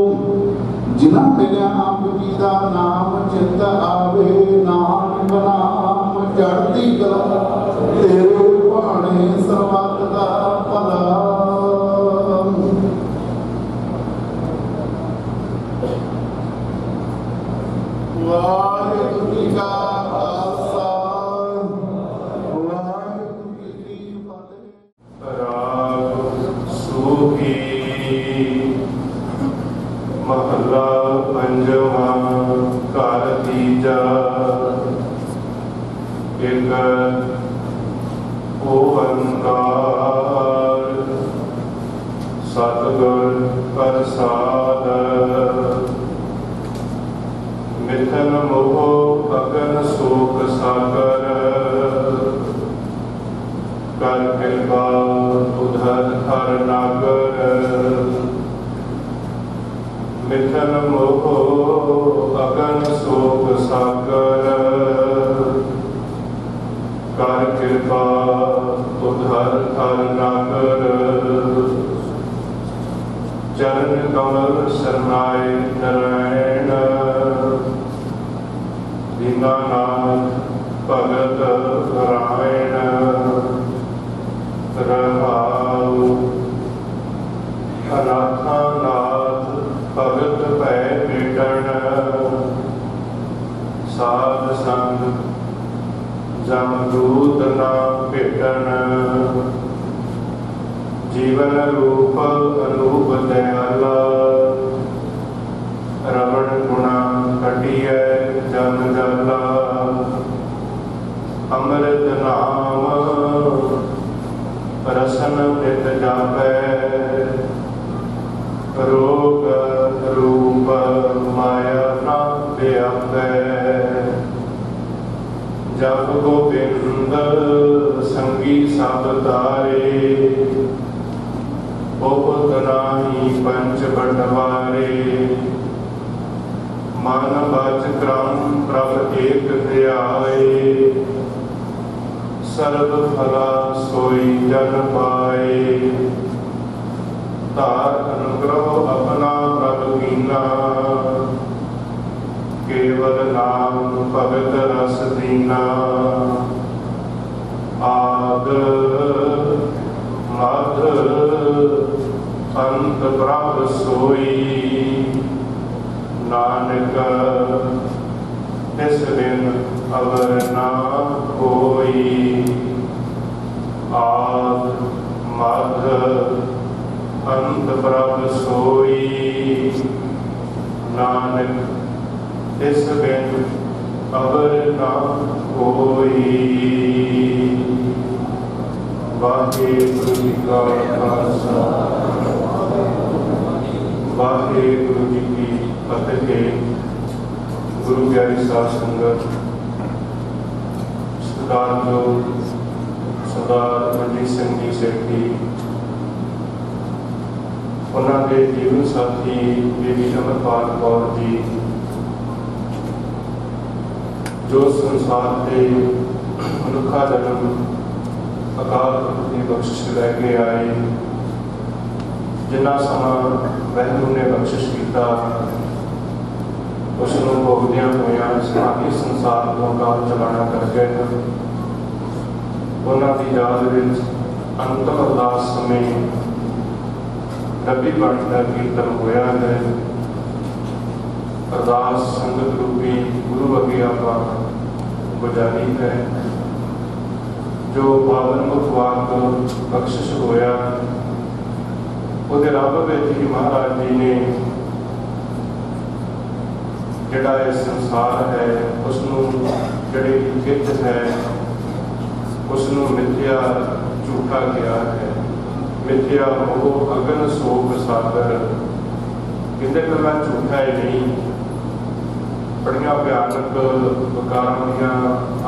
ਜਿਨ੍ਹਾਂ ਮਿਲਿਆ ਆਪ ਜੀ ਦਾ ਨਾਮ ਚਿੰਤ ਆਵੇ ਨਾਨਕ ਨਾਮ ਚੜ੍ਹਦੀ ਕਲਾ ਤੇਰੇ ਭਾਣੇ ਸਰਬੱਤ ਦਾ ਭਲਾ। ਵਾਹਿਗੁਰੂ ਜੀ ਕਾ ਖਾਲਸਾ ਵਾਹਿਗੁਰੂ ਜੀ ਕੀ ਫਤਿਹ। ਰਾਗ ਸੂਹੀ ਮਹਲਾ ਪੰਜਵਾਂ ਘਰ ਤੀਜਾ। ਇੱਕ ਓੰਕਾਰ ਸਤਿਗੁਰ ਪ੍ਰਸਾਦ। ਮਿਥਨ ਮੋਹ ਅਗਨ ਸੋਕ ਸਾਗਰ ਕਰ ਕਿਰਪਾ ਉਧਰ ਹਰ ਨਾਗਰ। ਮਿਥਨ ਮੋਹ ਅਗਨ ਸੋਕ ਸਾਗਰ ਕਰ ਕਿਰਪਾ ਉਧਰ ਹਰ ਨਾਗਰ। ਚਰਨ ਕਮਲ ਸਰਨਾਏ ਨਰੈਣ ਦੀਨਾਨਾਥ ਭਗਤ ਰਾਇਣ। ਰਹਾਉ ਅਨਾਥਾਂ ਨਾਥ ਭਗਤ ਭੈ ਭੇਟਣ। ਸਾਧ ਸੰਗ ਜਮਦੂਤ ਨਾ ਭੇਟਣ। ਜੀਵਨ ਰੂਪ ਅਨੂਪ ਦਇਆਲਾ ਰਵਣ ਗੁਣਾ ਕਟਿਐ ਜਨ ਜਾਲਾ। ਅੰਮ੍ਰਿਤ ਨਾਮ ਰਸਨ ਨਿਤ ਜਾਪੈ। ਰੋਗ ਰੂਪ ਮਾਇਆ ਨਾ ਵਿਆਪੈ। ਜਪ ਗੋਬਿੰਦ ਸੰਗੀ ਸਭ ਤਾਰੇ। ਉਪਤ ਨਾਹੀ ਪੰਚ ਬਟਵਾਰੇ। ਮਨ ਬਚ ਕਰਮ ਪ੍ਰਭ ਏਕ ਧਿਆਏ। ਸਰਬ ਫਲਾ ਸੋਈ ਜਨ ਪਾਏ। ਤਾਰ ਅਨੁਗ੍ਰਹ ਆਪਣਾ ਪ੍ਰਭ ਕੀਨਾ। ਕੇਵਲ ਨਾਮ ਭਗਤ ਰਸ ਦੀਨਾ। ਆਦ ਮਧ ਅੰਤ ਪ੍ਰਭ ਸੋਈ। ਨਾਨਕ ਇਸ ਬਿਨ ਅਵਰ ਨਾ ਹੋਈ। ਆਦ ਮਧ ਅੰਤ ਪ੍ਰਭ ਸੋਈ। ਨਾਨਕ तिस बिन अवर ना कोई। वाहेगुरु जी का खालसा वाहेगुरु जी की फतेह। गुरु प्यारी साध संगत, सत्कारयोग सरदार मनजीत सिंह जी सेठी, उन्होंने जीवन साथी देवी अमरपाल कौर जी, जो संसार के मनुखा जन्म अकाल पुरख की बख्शिश लैके आए, जिन्ना समा वैगुरू ने बख्शिश किया उसनों भोगदिया होया समाधि संसार को अकाल चलाना कर गए हैं। उन्हों की याद में अंतिम अरदास समय रबी बाणी का कीर्तन होया है। अरदास संगत रूपी गुरु अगे आप गुजारी है। जो पावन मुख वाक बख्शिश होया उहदे रब विच ही महाराज जी ने जिहड़ा इस संसार है उसनूं जिहड़ी कित है उसनूं मिथ्या झूठा किया है। मिथ्या मोह अगन सोग सागर किंदे गल्लां झूठा ही नहीं, बड़िया भयानक विकारां दीआं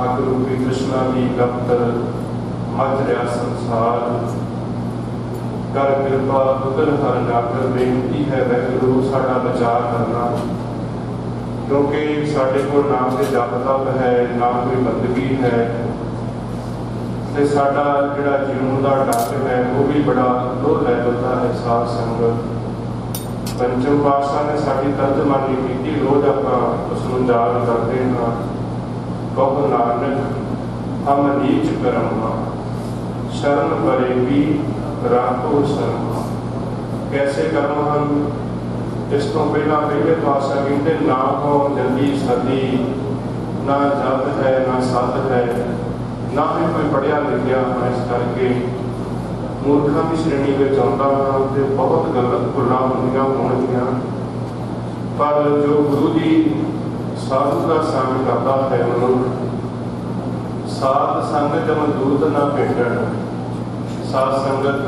अग रूपी कृष्णा की लपत मच रहा संसार। कर कृपा उदर हर नागर बेनती है वैगुरू साडा बचाव करना, क्योंकि साडे कोल ना कोई जप तप है ना कोई बंदगी है, ते साडा जिहड़ा जीवन का ढंग है वो भी बड़ा लो लैवल का है। साध संगत पंचम पातशाह ने साडी तर्जमानी की, रोज आपां उसनूं याद करते हैं। कहो नानक हम नीच करम शरण परेगी राखो शरण। कैसे कर्म हम इस तो पहला पहले पातशाह कहते ना हो जल्दी सदी, ना जप है ना सत है, ना ही कोई पढ़िया लिखिया है। इस करके मूर्खों की श्रेणी में आता हाँ तो बहुत गलत भुलां होंदियां होणगियां, पर जो गुरु जी साधु का संग करता है मनुख साध संग जम दूत ना भेटण। साध संगत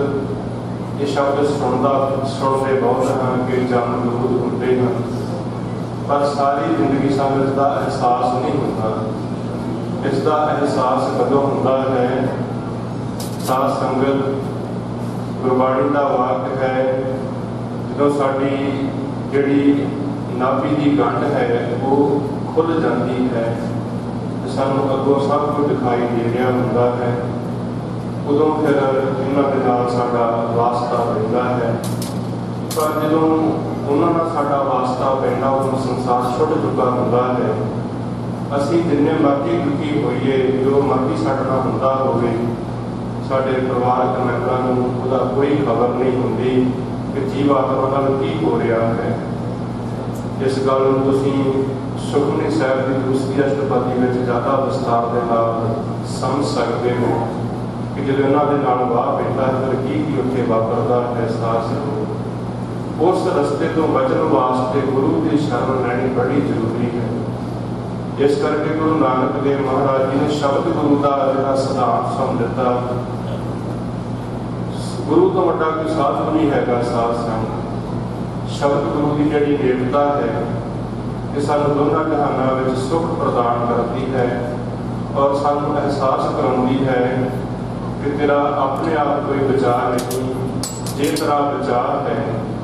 ये शब्द सुनते बहुत हाँ कि जम दूत होंगे हैं, पर सारी जिंदगी सानूं इसका एहसास नहीं होता। इसका एहसास कदों होता है? साध संगत गुरबाणी का वाक है, जो साडी जिहड़ी नाभि की गंढ है वो खुल जाती है, सानूं अगों सब कुछ दिखाई दे रहा होंदा है। उदों फिर इन्हां दे नाल साडा वास्ता पैंदा है, पर जदों उन्हां नाल साडा वास्ता पैंदा उदों संसार छुट चुका होंदा है। असीं जिन्ने मर्जी दुखी होइए, जो मर्जी साडे नाल हुंदा होवे, साडे परिवारक मैंबरां नूं उहदा कोई खबर नहीं हुंदी कि जीव आत्मा नाल की हो रहा है। इस गल नूं तुसीं सुखमनी साहिब की दूसरी अष्टपदी में ज़्यादा विस्तार के नाल समझ सकते हो कि जो इन्होंने नाल वाह पैंदा है फिर की उत्थे वापरदा है। साथ उस रस्ते तो बचन वास्ते गुरु की शरण लैनी बड़ी जरूरी है। इस करके गुरु नानक देव महाराज जी ने शब्द गुरु का जिहड़ा सिद्धांत समझ दिता, गुरु तो वड्डा कोई साधु नहीं हैगा। साध संग शब्द गुरु की जिहड़ी देवता है कि सानूं दोनों जहानां विच सुख प्रदान करती है और सानूं एहसास कराउंदी है कि तेरा अपने आप कोई बचाव नहीं, जे तेरा बचाव है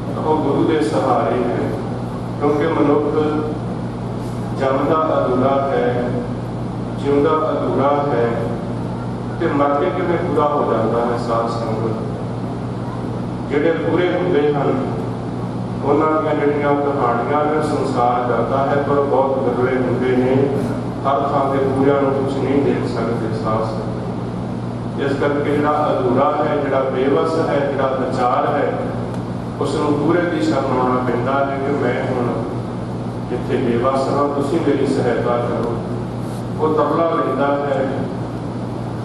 तो वह गुरु के सहारे है। क्योंकि मनुख जमदा अधूरा है, जिउंदा अधूरा है, तो मर के किवें पूरा हो जाता है। साध संगत जिहड़े पूरे हुंदे हन उन्हां दीआं जिहड़ियां कहानियां ने संसार करता है, पर बहुत गदड़े हुंदे ने, हर थां ते पूरियां नूं कुछ नहीं देख सकते। साध संगत इस करके जिहड़ा अधूरा है, जिहड़ा बेवस है, जिहड़ा लाचार है, उसनूं पूरे की शरण आउणा पैंदा है कि मैं हुण जिथे बेवस हाँ तुसीं मेरी सहायता करो। वो तरला लैंदा है,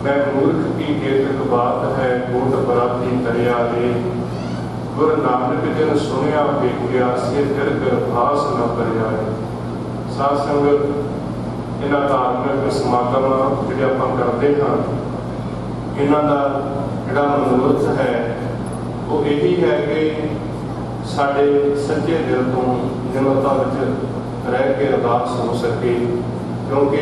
मैं मूर्ख की केतक बात है, कोट पराती करिया रे, गुर नानक जिन सुनिया वेख्या, सिर कर कर भास न करिया। ਸਾਧ ਸੰਗਤ, ਇਹਨਾਂ ਧਾਰਮਿਕ ਸਮਾਗਮ ਜਿਹੜੇ ਆਪਾਂ ਕਰਦੇ ਹਾਂ, ਇਹਨਾਂ ਦਾ ਜਿਹੜਾ ਮਨੋਰਥ ਹੈ ਉਹ ਇਹੀ ਹੈ ਕਿ ਸਾਡੇ ਸੱਚੇ ਦਿਲ ਤੋਂ ਨਿਮਰਤਾ ਵਿੱਚ ਰਹਿ ਕੇ ਅਰਦਾਸ ਹੋ ਸਕੇ, ਕਿਉਂਕਿ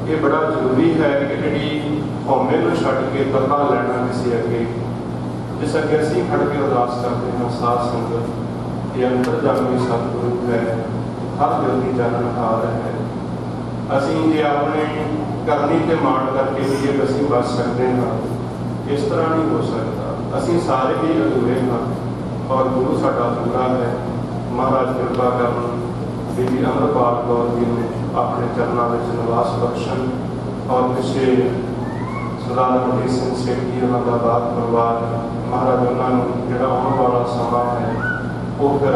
ਇਹ ਬੜਾ ਜ਼ਰੂਰੀ ਹੈ ਕਿ ਜਿਹੜੀ ਹਉਮੈ ਨੂੰ ਛੱਡ ਕੇ ਤਰਲਾ ਲੈਣਾ ਕਿਸੇ ਅੱਗੇ, ਜਿਸ ਅੱਗੇ ਅਸੀਂ ਖੜ ਕੇ ਅਰਦਾਸ ਕਰਦੇ ਹਾਂ। ਸਾਧ ਸੰਗਤ, ਇਹ ਅੰਤਰਜਾਮੀ ਸਤਿਗੁਰੂ ਹੈ, ਹਰ ਦਿਲ ਦੀ ਜਾਣਨਹਾਰ ਹੈ। ਅਸੀਂ ਜੇ ਆਪਣੇ ਕਰਨੀ ਤੇ ਮਾਣ ਕਰਕੇ ਵੀ ਜੇ ਅਸੀਂ ਬਚ ਸਕਦੇ ਹਾਂ, ਇਸ ਤਰ੍ਹਾਂ ਨਹੀਂ ਹੋ ਸਕਦਾ। ਅਸੀਂ ਸਾਰੇ ਹੀ ਅਧੂਰੇ ਹਾਂ ਔਰ ਗੁਰੂ ਸਾਡਾ ਪੂਰਾ ਹੈ। ਮਹਾਰਾਜ ਕਿਰਪਾ ਕਰਨ, ਬੀਬੀ ਅਮਰਪਾਲ ਕੌਰ ਜੀ ਨੂੰ ਆਪਣੇ ਚਰਨਾਂ ਵਿੱਚ ਨਿਵਾਸ ਬਖਸ਼ਣ ਔਰ ਪਿੱਛੇ ਸਰਦਾਰ ਮਨਜੀਤ ਸਿੰਘ ਸੇਠ ਜੀ ਉਹਨਾਂ ਦਾ ਬਾਤ ਪਰਿਵਾਰ, ਮਹਾਰਾਜ ਉਹਨਾਂ ਨੂੰ ਜਿਹੜਾ ਆਉਣ ਵਾਲਾ ਸਮਾਂ ਹੈ ਉਹ ਫਿਰ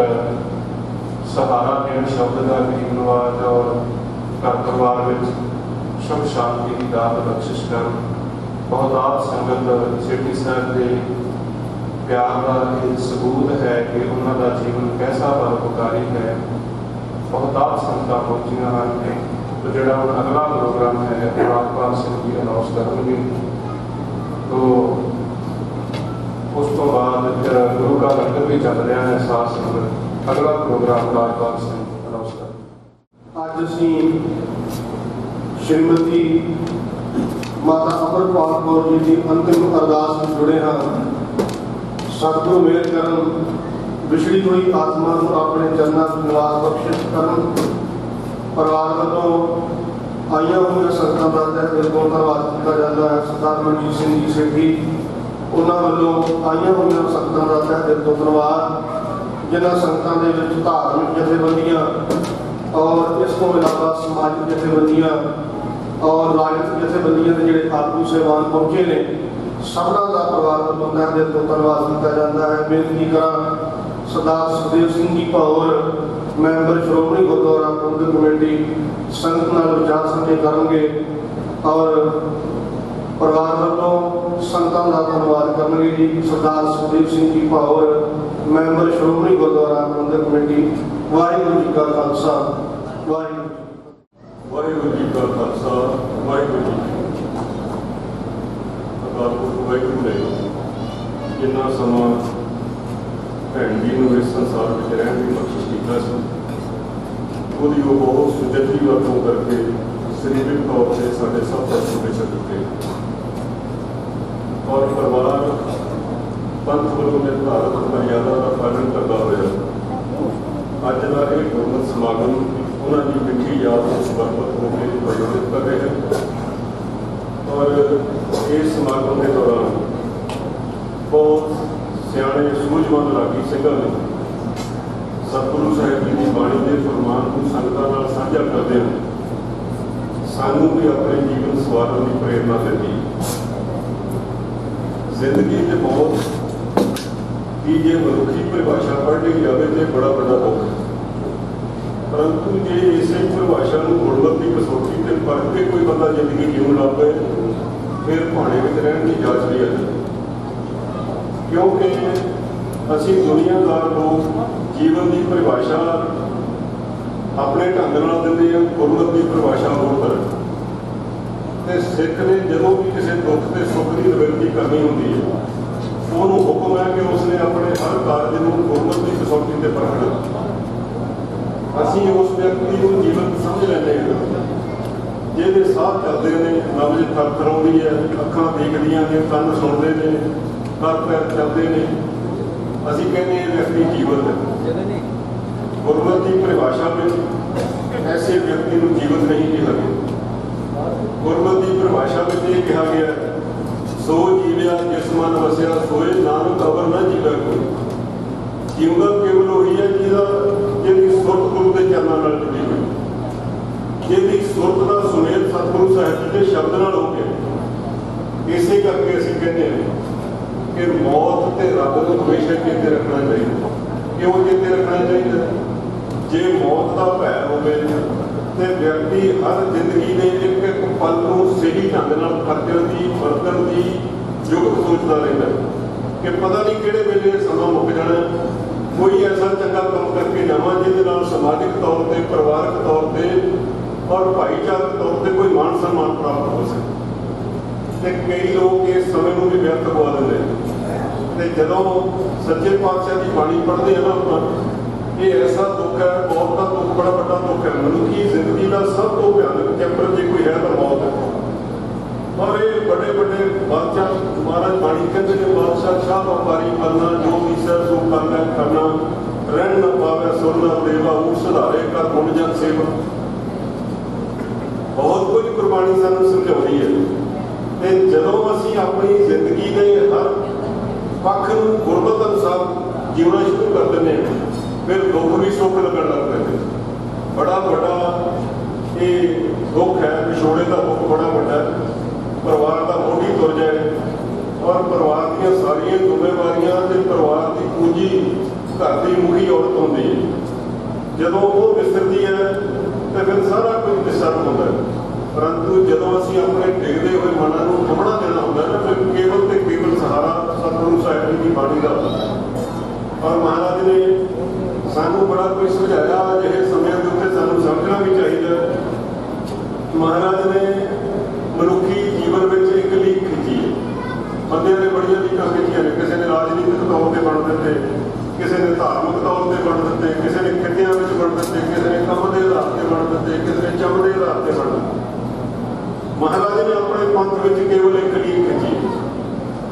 ਸਹਾਰਾ ਦੇਣ, ਸ਼ਬਦ ਦਾ ਗਰੀਬ ਨਵਾਜ ਔਰ ਘਰ ਪਰਿਵਾਰ ਵਿੱਚ ਸੁਖ ਸ਼ਾਂਤੀ ਦੀ ਦਾਤ ਬਖਸ਼ਿਸ਼ ਕਰਨ। ਬਹੁਤਾਤ ਸੰਗਤ ਸੇਠੀ ਸਾਹਿਬ ਦੇ ਪਿਆਰ ਦਾ ਇਹ ਸਬੂਤ ਹੈ ਕਿ ਉਹਨਾਂ ਦਾ ਜੀਵਨ ਕੈਸਾ ਪਰਉਪਕਾਰੀ ਹੈ। ਬਹੁਤਾਤ ਸੰਗਤਾਂ ਪਹੁੰਚੀਆਂ ਹਨ ਤੇ ਜਿਹੜਾ ਹੁਣ ਅਗਲਾ ਪ੍ਰੋਗਰਾਮ ਹੈ ਰਾਜਪਾਲ ਸਿੰਘ ਜੀ ਅਨਾਉਂਸ ਕਰਨਗੇ। ਤੋ ਉਸ ਤੋਂ ਬਾਅਦ ਫਿਰ ਗੁਰੂ ਦਾ ਲੰਗਰ ਵੀ ਚੱਲ ਰਿਹਾ ਹੈ। ਸਾਧ ਸੰਗਤ, ਅਗਲਾ ਪ੍ਰੋਗਰਾਮ ਰਾਜਪਾਲ ਸਿੰਘ ਅਨਾਉਂਸ ਕਰ। ਅੱਜ ਅਸੀਂ ਸ਼੍ਰੀਮਤੀ ਮਾਤਾ ਅਮਰਪਾਲ ਕੌਰ ਜੀ ਦੀ ਅੰਤਿਮ ਅਰਦਾਸ ਵਿੱਚ ਜੁੜੇ ਹਾਂ। ਸਤਿਗੁਰੂ ਮਿਹਰ ਕਰਨ, ਵਿਛੜੀ ਹੋਈ ਆਤਮਾ ਨੂੰ ਆਪਣੇ ਚਰਨਾਂ ਵਿੱਚ ਨਿਵਾਸ ਬਖਸ਼ਿਸ਼ ਕਰਨ। ਪਰਿਵਾਰ ਵੱਲੋਂ ਆਈਆਂ ਹੋਈਆਂ ਸੰਗਤਾਂ ਦਾ ਤਹਿ ਦਿਲ ਤੋਂ ਧੰਨਵਾਦ ਕੀਤਾ ਜਾਂਦਾ ਹੈ। ਸਰਦਾਰ ਮਨਜੀਤ ਸਿੰਘ ਜੀ ਸੇਠੀ, ਉਹਨਾਂ ਵੱਲੋਂ ਆਈਆਂ ਹੋਈਆਂ ਸੰਗਤਾਂ ਦਾ ਤਹਿ ਦਿਲ ਤੋਂ ਧੰਨਵਾਦ। ਜਿਨ੍ਹਾਂ ਸੰਗਤਾਂ ਦੇ ਵਿੱਚ ਧਾਰਮਿਕ ਜਥੇਬੰਦੀਆਂ ਔਰ ਇਸ ਤੋਂ ਇਲਾਵਾ ਸਮਾਜਿਕ ਜਥੇਬੰਦੀਆਂ ਔਰ ਰਾਜਨੀਤਿਕ ਜਥੇਬੰਦੀਆਂ ਦੇ ਜਿਹੜੇ ਆਗੂ ਸਹਿਬਾਨ ਪਹੁੰਚੇ ਨੇ, ਸਭਨਾਂ ਦਾ ਪਰਿਵਾਰ ਵੱਲੋਂ ਤਹਿ ਦਿਲ ਤੋਂ ਧੰਨਵਾਦ ਕੀਤਾ ਜਾਂਦਾ ਹੈ। ਬੇਨਤੀ ਕਰਾਂ, ਸਰਦਾਰ ਸੁਖਦੇਵ ਸਿੰਘ ਜੀ ਭੌਰ, ਮੈਂਬਰ ਸ਼੍ਰੋਮਣੀ ਗੁਰਦੁਆਰਾ ਪ੍ਰਬੰਧਕ ਕਮੇਟੀ, ਸੰਗਤ ਨਾਲ ਵਿਚਾਰ ਸਾਂਝੇ ਕਰਨਗੇ ਔਰ ਪਰਿਵਾਰ ਵੱਲੋਂ ਸੰਗਤਾਂ ਦਾ ਧੰਨਵਾਦ ਕਰਨਗੇ ਜੀ। ਸਰਦਾਰ ਸੁਖਦੇਵ ਸਿੰਘ ਜੀ ਭੌਰ, ਮੈਂਬਰ ਸ਼੍ਰੋਮਣੀ ਗੁਰਦੁਆਰਾ ਪ੍ਰਬੰਧਕ ਕਮੇਟੀ। ਵਾਹਿਗੁਰੂ ਜੀ ਕਾ ਖਾਲਸਾ, ਵਾਹਿਗੁਰੂ ਜੀ ਕਾ ਖਾਲਸਾ, ਵਾਹਿਗੁਰੂ ਜੀ ਕੀ ਫਤਿਹ। ਅਕਾਲ ਪੁਰਖ ਵਾਹਿਗੁਰੂ ਨੇ ਜਿੰਨਾ ਸਮਾਂ ਭੈਣ ਜੀ ਨੂੰ ਇਸ ਸੰਸਾਰ ਵਿੱਚ ਰਹਿਣ ਦੀ ਬਖਸ਼ਿਸ਼ ਕੀਤਾ ਸੀ, ਉਹਦੀ ਉਹ ਬਹੁਤ ਸੁਚੱਜੀ ਵਰਤੋਂ ਕਰਕੇ ਸਰੀਰਕ ਤੌਰ ਤੇ ਸਾਡੇ ਸਭ ਪਾਸੋਂ ਵਿਛੜ ਚੁੱਕੇ ਔਰ ਪਰਿਵਾਰ ਪੰਥ ਵੱਲੋਂ ਨਿਰਧਾਰਤ ਮਰਿਆਦਾ ਦਾ ਪਾਲਣ ਕਰਦਾ ਹੋਇਆ ਅੱਜ ਦਾ ਇਹ ਗੁਰਮਤਿ ਸਮਾਗਮ ਉਹਨਾਂ ਦੀ ਮਿੱਠੀ ਯਾਦ ਨੂੰ ਸਮਰਪਿਤ ਹੋ ਕੇ ਆਯੋਜਿਤ ਕਰ ਰਹੇ ਹਨ। ਔਰ ਇਸ ਸਮਾਗਮ ਦੇ ਦੌਰਾਨ ਬਹੁਤ ਸਿਆਣੇ ਸੂਝਵਾਨ ਰਾਗੀ ਸਿੰਘਾਂ ਨੇ ਸਤਿਗੁਰੂ ਸਾਹਿਬ ਜੀ ਦੀ ਬਾਣੀ ਦੇ ਫਰਮਾਨ ਨੂੰ ਸੰਗਤਾਂ ਨਾਲ ਸਾਂਝਾ ਕਰਦੇ ਹਨ ਸਾਨੂੰ ਵੀ ਆਪਣੇ ਜੀਵਨ ਸਵਾਰਨ ਦੀ ਪ੍ਰੇਰਨਾ ਦਿੱਤੀ। ਜ਼ਿੰਦਗੀ ਤੇ ਮੌਤ ਦੀ ਜੇ ਮਨੁੱਖੀ ਪਰਿਭਾਸ਼ਾ ਪੜ੍ਹ ਲਈ ਜਾਵੇ ਤੇ ਬੜਾ ਵੱਡਾ ਦੁੱਖ, ਪਰੰਤੂ ਜੇ ਇਸੇ ਪਰਿਭਾਸ਼ਾ ਨੂੰ ਗੁਰਮਤਿ ਦੀ ਕਸੌਟੀ ਤੇ ਪਰਖ ਕੇ ਕੋਈ ਬੰਦਾ ਜ਼ਿੰਦਗੀ ਜਿਉਣ ਲੱਗ ਪਏ, ਫਿਰ ਭਾਣੇ ਵਿੱਚ ਰਹਿਣ ਦੀ ਜਾਂਚ ਲਈ ਆ ਜਾਂਦੀ। ਕਿਉਂਕਿ ਅਸੀਂ ਦੁਨੀਆਦਾਰ ਲੋਕ ਜੀਵਨ ਦੀ ਪਰਿਭਾਸ਼ਾ ਆਪਣੇ ਢੰਗ ਨਾਲ ਦਿੰਦੇ ਹਾਂ, ਗੁਰਮਤਿ ਦੀ ਪਰਿਭਾਸ਼ਾ ਹੋਰ ਤਰ੍ਹਾਂ। ਤੇ ਸਿੱਖ ਨੇ ਜਦੋਂ ਵੀ ਕਿਸੇ ਦੁੱਖ ਤੇ ਸੁੱਖ ਦੀ ਨਿਵਰਤੀ ਕਰਨੀ ਹੁੰਦੀ ਹੈ, ਉਹਨੂੰ ਹੁਕਮ ਹੈ ਕਿ ਉਸਨੇ ਆਪਣੇ ਹਰ ਕਾਰਜ ਨੂੰ ਗੁਰਮਤਿ ਦੀ ਕਸੌਟੀ ਤੇ ਪਰਖਣਾ। ਅਸੀਂ ਉਸ ਵਿਅਕਤੀ ਨੂੰ ਜੀਵਨ ਸਮਝ ਲੈਂਦੇ ਹਾਂ ਜਿਹਦੇ ਸਾਹ ਚੱਲਦੇ ਨੇ, ਨਬਜ਼ ਥਰਥਰਾਉਂਦੀ ਹੈ, ਅੱਖਾਂ ਦੇਖਦੀਆਂ ਨੇ, ਕੰਨ ਸੁਣਦੇ ਨੇ, ਹੱਥ ਪੈਰ ਚੱਲਦੇ ਨੇ। ਅਸੀਂ ਕਹਿੰਦੇ ਇਹ ਵਿਅਕਤੀ ਜੀਵਨ ਹੈ। ਗੁਰਮਤਿ ਦੀ ਪਰਿਭਾਸ਼ਾ ਵਿੱਚ ਐਸੇ ਵਿਅਕਤੀ ਨੂੰ ਜੀਵਨ ਨਹੀਂ ਕਿਹਾ ਗਿਆ। ਗੁਰਮਤਿ ਦੀ ਪਰਿਭਾਸ਼ਾ ਵਿੱਚ ਇਹ ਕਿਹਾ ਗਿਆ, ਸੋ ਜੀਵਿਆ ਜਿਸ ਮਨ ਵਸਿਆ ਸੋਏ ਨਾਨਕ ਅਵਰ ਨਾ ਜੀਵੈ ਕੋਈ। ਜਿਉਂਦਾ ਕੇਵਲ ਉਹੀ ਹੈ ਜਿਹਦੀ ਸੁਰਤ ਗੁਰੂ ਦੇ ਚਰਨਾਂ ਨਾਲ ਜੁੜੀ ਹੋਈ, ਜਿਹਦੀ ਸੁਰਤ ਦਾ ਸੁਮੇਲ ਸਤਿਗੁਰੂ ਸਾਹਿਬ ਜੀ ਦੇ ਸ਼ਬਦ ਨਾਲ ਹੋ ਗਿਆ। ਇਸੇ ਕਰਕੇ ਅਸੀਂ ਕਹਿੰਦੇ ਹਾਂ ਕਿ ਮੌਤ ਤੇ ਰੱਬ ਨੂੰ ਹਮੇਸ਼ਾ ਚੇਤੇ ਰੱਖਣਾ ਚਾਹੀਦਾ। ਕਿਉਂ ਚੇਤੇ ਰੱਖਣਾ ਚਾਹੀਦਾ? ਜੇ ਮੌਤ ਦਾ ਭੈ ਹੋਵੇ ਤੇ ਵਿਅਕਤੀ ਹਰ ਜ਼ਿੰਦਗੀ ਦੇ ਇੱਕ ਇੱਕ ਪਲ ਨੂੰ ਸਹੀ ਢੰਗ ਨਾਲ ਖਰਚਣ ਦੀ, ਵਰਤਣ ਦੀ ਯੁਕਤ ਸੋਚਦਾ ਰਹਿੰਦਾ ਕਿ ਪਤਾ ਨਹੀਂ ਕਿਹੜੇ ਵੇਲੇ ਸਮਾਂ ਮੁੱਕ ਜਾਣਾ, ਕੋਈ ਐਸਾ ਚੰਗਾ ਕੰਮ ਕਰਕੇ ਜਾਵਾਂ ਜਿਹਦੇ ਨਾਲ ਸਮਾਜਿਕ ਤੌਰ ਤੇ, ਪਰਿਵਾਰਕ ਤੌਰ ਤੇ ਔਰ ਭਾਈਚਾਰਕ ਤੌਰ ਤੇ ਕੋਈ ਮਾਣ ਸਨਮਾਨ ਪ੍ਰਾਪਤ ਹੋ ਸਕੇ। ਤੇ ਕਈ ਲੋਕ ਇਸ ਸਮੇਂ ਨੂੰ ਵੀ ਵਿਅਰਥ ਗਵਾ ਦਿੰਦੇ ਨੇ। ਤੇ ਜਦੋਂ ਸੱਚੇ ਪਾਤਸ਼ਾਹ ਦੀ ਬਾਣੀ ਪੜ੍ਹਦੇ ਆ ਨਾ ਆਪਾਂ, ਇਹ ਐਸਾ ਦੁੱਖ ਹੈ, ਮੌਤ ਦਾ ਦੁੱਖ ਬੜਾ ਵੱਡਾ ਦੁੱਖ ਹੈ। ਮਨੁੱਖੀ ਜ਼ਿੰਦਗੀ ਦਾ ਸਭ ਤੋਂ ਭਿਆਨਕ ਚੈਪਟਰ ਜੇ ਕੋਈ ਹੈ ਤਾਂ ਮੌਤ ਹੈ। ਔਰ ਇਹ ਵੱਡੇ ਵੱਡੇ ਬਾਦਸ਼ਾਹ, ਮਹਾਰਾਜ ਬਾਣੀ ਕਹਿੰਦੇ ਨੇ, ਬਾਦਸ਼ਾਹ ਸ਼ਾਹ ਵਪਾਰੀ ਕਰਨਾ, ਜੋ ਵਿਸੈ ਸੋ ਕਰ ਲੈ ਕਰਨਾ, ਰਹਿਣ ਨਾ ਪਾਵੇ ਸੁਰ ਨਾ ਦੇਵਾ, ਊਟ ਸੁਧਾਰੇ ਕਰ ਗੁਣ ਜਨ ਸੇਵਾ। ਬਹੁਤ ਕੁਝ ਗੁਰਬਾਣੀ ਸਾਨੂੰ ਸਮਝਾਉਂਦੀ ਹੈ। ਤੇ ਜਦੋਂ ਅਸੀਂ ਆਪਣੀ ਜ਼ਿੰਦਗੀ ਦੇ ਹਰ ਪੱਖ ਨੂੰ ਗੁਰਮਤਿ ਅਨੁਸਾਰ ਜਿਉਣਾ ਸ਼ੁਰੂ ਕਰ ਦਿੰਦੇ ਹਾਂ, ਫਿਰ ਦੁੱਖ ਵੀ ਸੁੱਖ ਲੱਗਣ ਲੱਗ ਪੈਂਦੇ। ਬੜਾ ਵੱਡਾ ਇਹ ਦੁੱਖ ਹੈ, ਵਿਛੋੜੇ ਦਾ ਦੁੱਖ ਬੜਾ ਵੱਡਾ ਹੈ। ਪਰਿਵਾਰ ਦਾ ਮੋਢੀ ਤੁਰ ਜਾਏ ਔਰ ਪਰਿਵਾਰ ਦੀਆਂ ਸਾਰੀਆਂ ਜ਼ਿੰਮੇਵਾਰੀਆਂ ਤੇ ਪਰਿਵਾਰ ਦੀ ਪੂੰਜੀ ਘਰ ਦੀ ਮੁਖੀ ਔਰਤ ਹੁੰਦੀ ਹੈ। ਜਦੋਂ ਉਹ ਵਿਸਰਦੀ ਹੈ ਤੇ ਫਿਰ ਸਾਰਾ ਕੁਝ ਵਿਸਰਨ ਹੁੰਦਾ ਹੈ। ਪਰੰਤੂ ਜਦੋਂ ਅਸੀਂ ਆਪਣੇ ਡਿੱਗਦੇ ਹੋਏ ਮਨਾਂ ਨੂੰ ਥੰਮਣਾ ਦੇਣਾ ਹੁੰਦਾ ਨਾ, ਫਿਰ ਕੇਵਲ ਤੇ ਕੇਵਲ ਸਹਾਰਾ ਸਤਿਗੁਰੂ ਸਾਹਿਬ ਜੀ ਦੀ ਬਾਣੀ ਦਾ ਹੁੰਦਾ। ਔਰ ਮਹਾਰਾਜ ਨੇ ਸਾਨੂੰ ਬੜਾ ਕੁਝ ਸਮਝਾਇਆ। ਅਜਿਹੇ ਸਮਿਆਂ ਦੇ ਉੱਤੇ ਸਾਨੂੰ ਸਮਝਣਾ ਵੀ ਚਾਹੀਦਾ। ਮਹਾਰਾਜ ਨੇ ਮਨੁੱਖੀ ਜੀਵਨ ਵਿੱਚ ਇੱਕ ਲੀਕ ਖਿੱਚੀ ਹੈ। ਬੰਦਿਆਂ ਨੇ ਬੜੀਆਂ ਲੀਕਾਂ ਖਿੱਚੀਆਂ ਨੇ। ਕਿਸੇ ਨੇ ਰਾਜਨੀਤਿਕ ਤੌਰ ਤੇ ਬਣ ਦਿੱਤੇ, ਕਿਸੇ ਨੇ ਧਾਰਮਿਕ ਤੌਰ ਤੇ ਬਣ ਦਿੱਤੇ, ਕਿਸੇ ਨੇ ਖਿੱਤਿਆਂ ਵਿੱਚ ਬਣ ਦਿੱਤੇ, ਕਿਸੇ ਨੇ ਕੰਮ ਦੇ ਆਧਾਰ ਤੇ ਬਣ ਦਿੱਤੇ, ਕਿਸੇ ਨੇ ਚਮ ਦੇ ਆਧਾਰ ਤੇ ਬਣ ਦਿੱਤੇ। ਮਹਾਰਾਜ ਨੇ ਆਪਣੇ ਪੰਥ ਵਿੱਚ ਕੇਵਲ ਇੱਕ ਲੀਕ ਖਿੱਚੀ।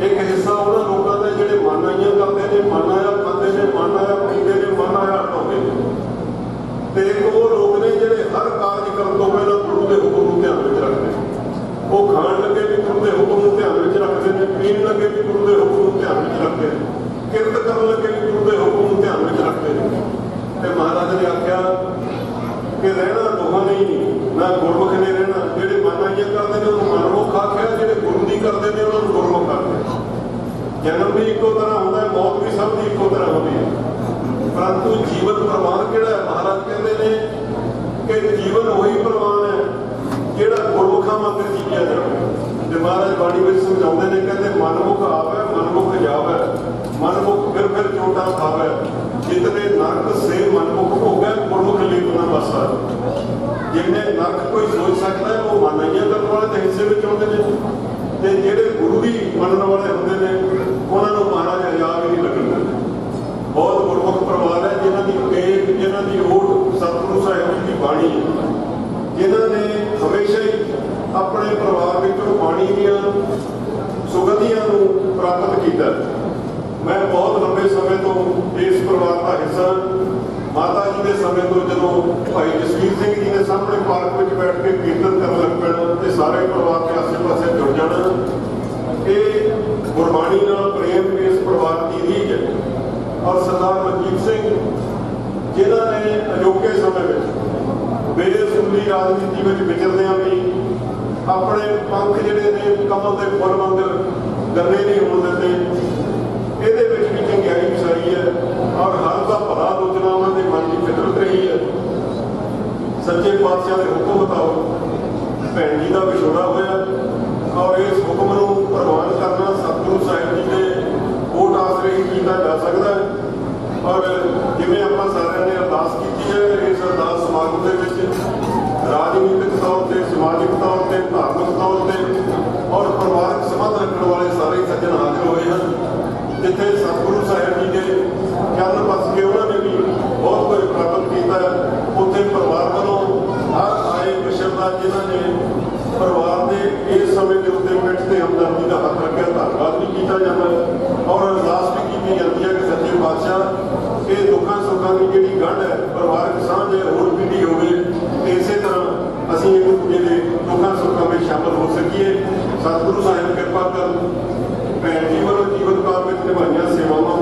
ਇੱਕ ਹਿੱਸਾ ਉਹਨਾਂ ਲੋਕਾਂ ਦਾ ਜਿਹੜੇ ਮਨ ਆਈਆਂ ਕਰਦੇ ਨੇ, ਮਨ ਆਇਆ ਖਾਂਦੇ ਨੇ, ਮਨ ਆਇਆ ਪੀਂਦੇ ਨੇ, ਮਨ ਆਇਆ ਹਟਾਉਂਦੇ ਨੇ। ਤੇ ਇੱਕ ਉਹ ਲੋਕ ਨੇ ਜਿਹੜੇ ਹਰ ਕਾਰਜ ਕਰਨ ਤੋਂ ਪਹਿਲਾਂ ਗੁਰੂ ਦੇ ਹੁਕਮ ਨੂੰ ਧਿਆਨ ਵਿੱਚ ਰੱਖਦੇ ਨੇ। ਉਹ ਖਾਣ ਲੱਗੇ ਵੀ ਗੁਰੂ ਦੇ ਹੁਕਮ ਨੂੰ ਧਿਆਨ ਵਿੱਚ ਰੱਖਦੇ ਨੇ, ਪੀਣ ਲੱਗੇ ਵੀ ਗੁਰੂ ਦੇ ਹੁਕਮ ਨੂੰ ਧਿਆਨ ਵਿੱਚ ਰੱਖਦੇ ਨੇ, ਕਿਰਤ ਕਰਨ ਲੱਗੇ ਵੀ ਗੁਰੂ ਦੇ ਹੁਕਮ ਨੂੰ ਧਿਆਨ ਵਿੱਚ ਰੱਖਦੇ ਨੇ। ਤੇ ਮਹਾਰਾਜ ਨੇ ਆਖਿਆ ਕਿ ਰਹਿਣਾ ਦੋਹਾਂ ਨੇ ਹੀ, ਨਾ ਗੁਰਮੁਖ ਨੇ ਰਹਿਣਾ। ਜਿਹੜੇ ਮਨ ਆਈਆਂ ਕਰਦੇ ਨੇ ਉਹਨੂੰ ਮਨਮੁਖ ਆਖਿਆ, ਜਿਹੜੇ ਗੁਰੂ ਦੀ ਕਰਦੇ ਨੇ ਉਹਨਾਂ ਨੂੰ ਗੁਰਮੁਖ ਆਖਿਆ। ਜਨਮ ਵੀ ਇੱਕੋ ਤਰ੍ਹਾਂ ਹੁੰਦਾ ਹੈ, ਮੌਤ ਵੀ ਸਭ ਦੀ ਇੱਕੋ ਤਰ੍ਹਾਂ ਹੁੰਦੀ ਹੈ। ਪਰੰਤੂ ਜੀਵਨ ਪ੍ਰਵਾਨ ਕਿਹੜਾ ਹੈ? ਮਹਾਰਾਜ ਕਹਿੰਦੇ ਨੇ ਕਿ ਜੀਵਨ ਉਹੀ ਪ੍ਰਵਾਨ ਹੈ ਜਿਹੜਾ ਗੁਰਮੁਖਾਂ ਵਾਂਗ ਜੀਵਿਆ ਜਾਵੇ। ਤੇ ਮਹਾਰਾਜ ਬਾਣੀ ਵਿੱਚ ਸਮਝਾਉਂਦੇ ਨੇ, ਕਹਿੰਦੇ ਮਨਮੁਖ ਆਵੇ ਮਨਮੁਖ ਜਾਵੇ, ਮਨਮੁਖ ਫਿਰ ਚੋਟਾਂ ਖਾਵੇ, ਜਿਤਨੇ ਨਰਕ ਸੇ ਮਨਮੁਖ ਭੋਗੈ, ਗੁਰਮੁਖ ਲੀਪ ਨਾ ਬਸਾ। ਜਿਹਨੇ ਨਰਕ ਕੋਈ ਸੋਚ ਸਕਦਾ ਹੈ ਉਹ ਮਨਾਈਆਂ ਕਰਨ ਵਾਲੇ ਦੇ ਹਿੱਸੇ ਵਿੱਚ ਆਉਂਦੇ ਨੇ। ਤੇ ਜਿਹੜੇ ਗੁਰੂ ਦੀ ਮੰਨਣ ਵਾਲੇ ਹੁੰਦੇ ਨੇ ਉਹਨਾਂ ਨੂੰ ਮਹਾਰਾਜ ਹਜ਼ਾਰ ਵੀ ਨਹੀਂ ਲੱਗਣ ਦਿੰਦੇ। ਬਹੁਤ ਗੁਰਮੁਖ ਪਰਿਵਾਰ ਹੈ ਜਿਨ੍ਹਾਂ ਦੀ ਟੇਕ, ਜਿਨ੍ਹਾਂ ਦੀ ਓਟ ਸਤਿਗੁਰੂ ਸਾਹਿਬ ਜੀ ਦੀ ਬਾਣੀ ਹੈ, ਜਿਨ੍ਹਾਂ ਨੇ ਹਮੇਸ਼ਾ ਹੀ ਆਪਣੇ ਪਰਿਵਾਰ ਵਿੱਚੋਂ ਬਾਣੀ ਦੀਆਂ ਸੁਗੰਧੀਆਂ ਨੂੰ ਪ੍ਰਾਪਤ ਕੀਤਾ। ਮੈਂ ਬਹੁਤ ਲੰਬੇ ਸਮੇਂ ਤੋਂ ਇਸ ਪਰਿਵਾਰ ਦਾ ਹਿੱਸਾ। ਮਾਤਾ ਜੀ ਦੇ ਸਮੇਂ ਤੋਂ ਜਦੋਂ ਭਾਈ ਜਸਵੀਰ ਸਿੰਘ ਜੀ ਦੇ ਸਾਹਮਣੇ ਪਾਰਕ ਵਿੱਚ ਬੈਠ ਕੇ ਕੀਰਤਨ ਕਰਨ ਲੱਗ ਪੈਣਾ ਤੇ ਸਾਰੇ ਪਰਿਵਾਰ ਦੇ ਆਸੇ-ਪਾਸੇ ਜੁੜ ਜਾਣਾ, ਇਹ ਗੁਰਬਾਣੀ ਨਾਲ ਪ੍ਰੇਮ ਇਸ ਪਰਿਵਾਰ ਦੀ ਰੀਝ ਹੈ। ਔਰ ਸਰਦਾਰ ਮਨਜੀਤ ਸਿੰਘ ਜਿਨ੍ਹਾਂ ਨੇ ਅਜੋਕੇ ਸਮੇਂ ਵਿੱਚ ਬੇਸੁਰੀ ਰਾਜਨੀਤੀ ਵਿੱਚ ਵਿਚਰਦਿਆਂ ਵੀ ਆਪਣੇ ਪੰਖ ਜਿਹੜੇ ਨੇ ਕਮਲ ਦੇ ਫੁੱਲ ਵਾਂਗ ਗੰਨੇ ਨਹੀਂ ਹੋਣ ਦਿੱਤੇ। ਇਹਦੇ ਵਿੱਚ ਵੀ ਚੰਗਿਆਈ ਵਸਾਈ ਹੈ ਔਰ ਹਰ ਦਾ ਭਲਾ ਲੋਚਣਾ ਉਹਨਾਂ ਦੇ ਮਨ ਦੀ ਫਿਤਰਤ ਰਹੀ ਹੈ। ਸੱਚੇ ਪਾਤਸ਼ਾਹ ਦੇ ਹੁਕਮ ਮੁਤਾਬਕ ਭੈਣ ਜੀ ਦਾ ਵਿਛੋੜਾ ਹੋਇਆ ਔਰ ਇਸ ਹੁਕਮ ਨੂੰ ਪ੍ਰਵਾਨ ਕਰਨਾ ਸਤਿਗੁਰੂ ਸਾਹਿਬ ਜੀ ਦੇ ਓਟ ਆਸਰੇ ਹੀ ਕੀਤਾ ਜਾ ਸਕਦਾ ਹੈ। ਔਰ ਜਿਵੇਂ ਆਪਾਂ ਸਾਰਿਆਂ ਨੇ ਅਰਦਾਸ ਕੀਤੀ ਹੈ, ਇਸ ਅਰਦਾਸ ਸਮਾਗਮ ਦੇ ਵਿੱਚ ਰਾਜਨੀਤਿਕ ਤੌਰ ਤੇ, ਸਮਾਜਿਕ ਤੌਰ ਤੇ, ਧਾਰਮਿਕ ਤੌਰ ਤੇ ਔਰ ਪਰਿਵਾਰਕ ਸੰਬੰਧ ਰੱਖਣ ਵਾਲੇ ਸਾਰੇ ਸੱਜਣ ਹਾਜ਼ਰ ਹੋਏ ਹਨ। ਜਿੱਥੇ ਸਤਿਗੁਰੂ ਸਾਹਿਬ ਜੀ ਦੇ ਚਰਨ ਵਸ ਕੇ ਉਹਨਾਂ ਨੇ ਵੀ ਬਹੁਤ ਕੁਝ ਪ੍ਰਾਪਤ ਕੀਤਾ, ਉੱਥੇ ਪਰਿਵਾਰ ਵੱਲੋਂ ਹਰ ਆਏ ਵਿਸ਼ਵ ਜਿਨ੍ਹਾਂ ਨੇ ਪਰਿਵਾਰ ਦੇ ਇਸ ਸਮੇਂ ਦੇ ਉੱਤੇ ਪਿੱਠ ਤੇ ਹਮਦਰਦੀ ਦਾ ਹੱਥ ਰੱਖਿਆ, ਧੰਨਵਾਦ ਵੀ ਕੀਤਾ ਜਾਂਦਾ ਔਰ ਅਰਦਾਸ ਵੀ ਕੀਤੀ ਜਾਂਦੀ ਹੈ ਕਿ ਸੱਚੇ ਪਾਤਸ਼ਾਹ ਇਹ ਦੁੱਖਾਂ ਸੁੱਖਾਂ ਦੀ ਜਿਹੜੀ ਗੰਢ ਹੈ, ਪਰਿਵਾਰਕ ਸਾਂਝ ਹੈ, ਹੋਰ ਪੀੜ੍ਹੀ ਹੋਵੇ ਤੇ ਇਸੇ ਤਰ੍ਹਾਂ ਅਸੀਂ ਇੱਕ ਦੂਜੇ ਦੇ ਦੁੱਖਾਂ ਸੁੱਖਾਂ ਵਿੱਚ ਸ਼ਾਮਲ ਹੋ ਸਕੀਏ। ਸਤਿਗੁਰੂ ਸਾਹਿਬ ਕਿਰਪਾ ਕਰਨ। ਭੈਣ ਜੀ ਵੱਲੋਂ ਜੀਵਨ ਕਾਲ ਵਿੱਚ ਨਿਭਾਈਆਂ ਸੇਵਾਵਾਂ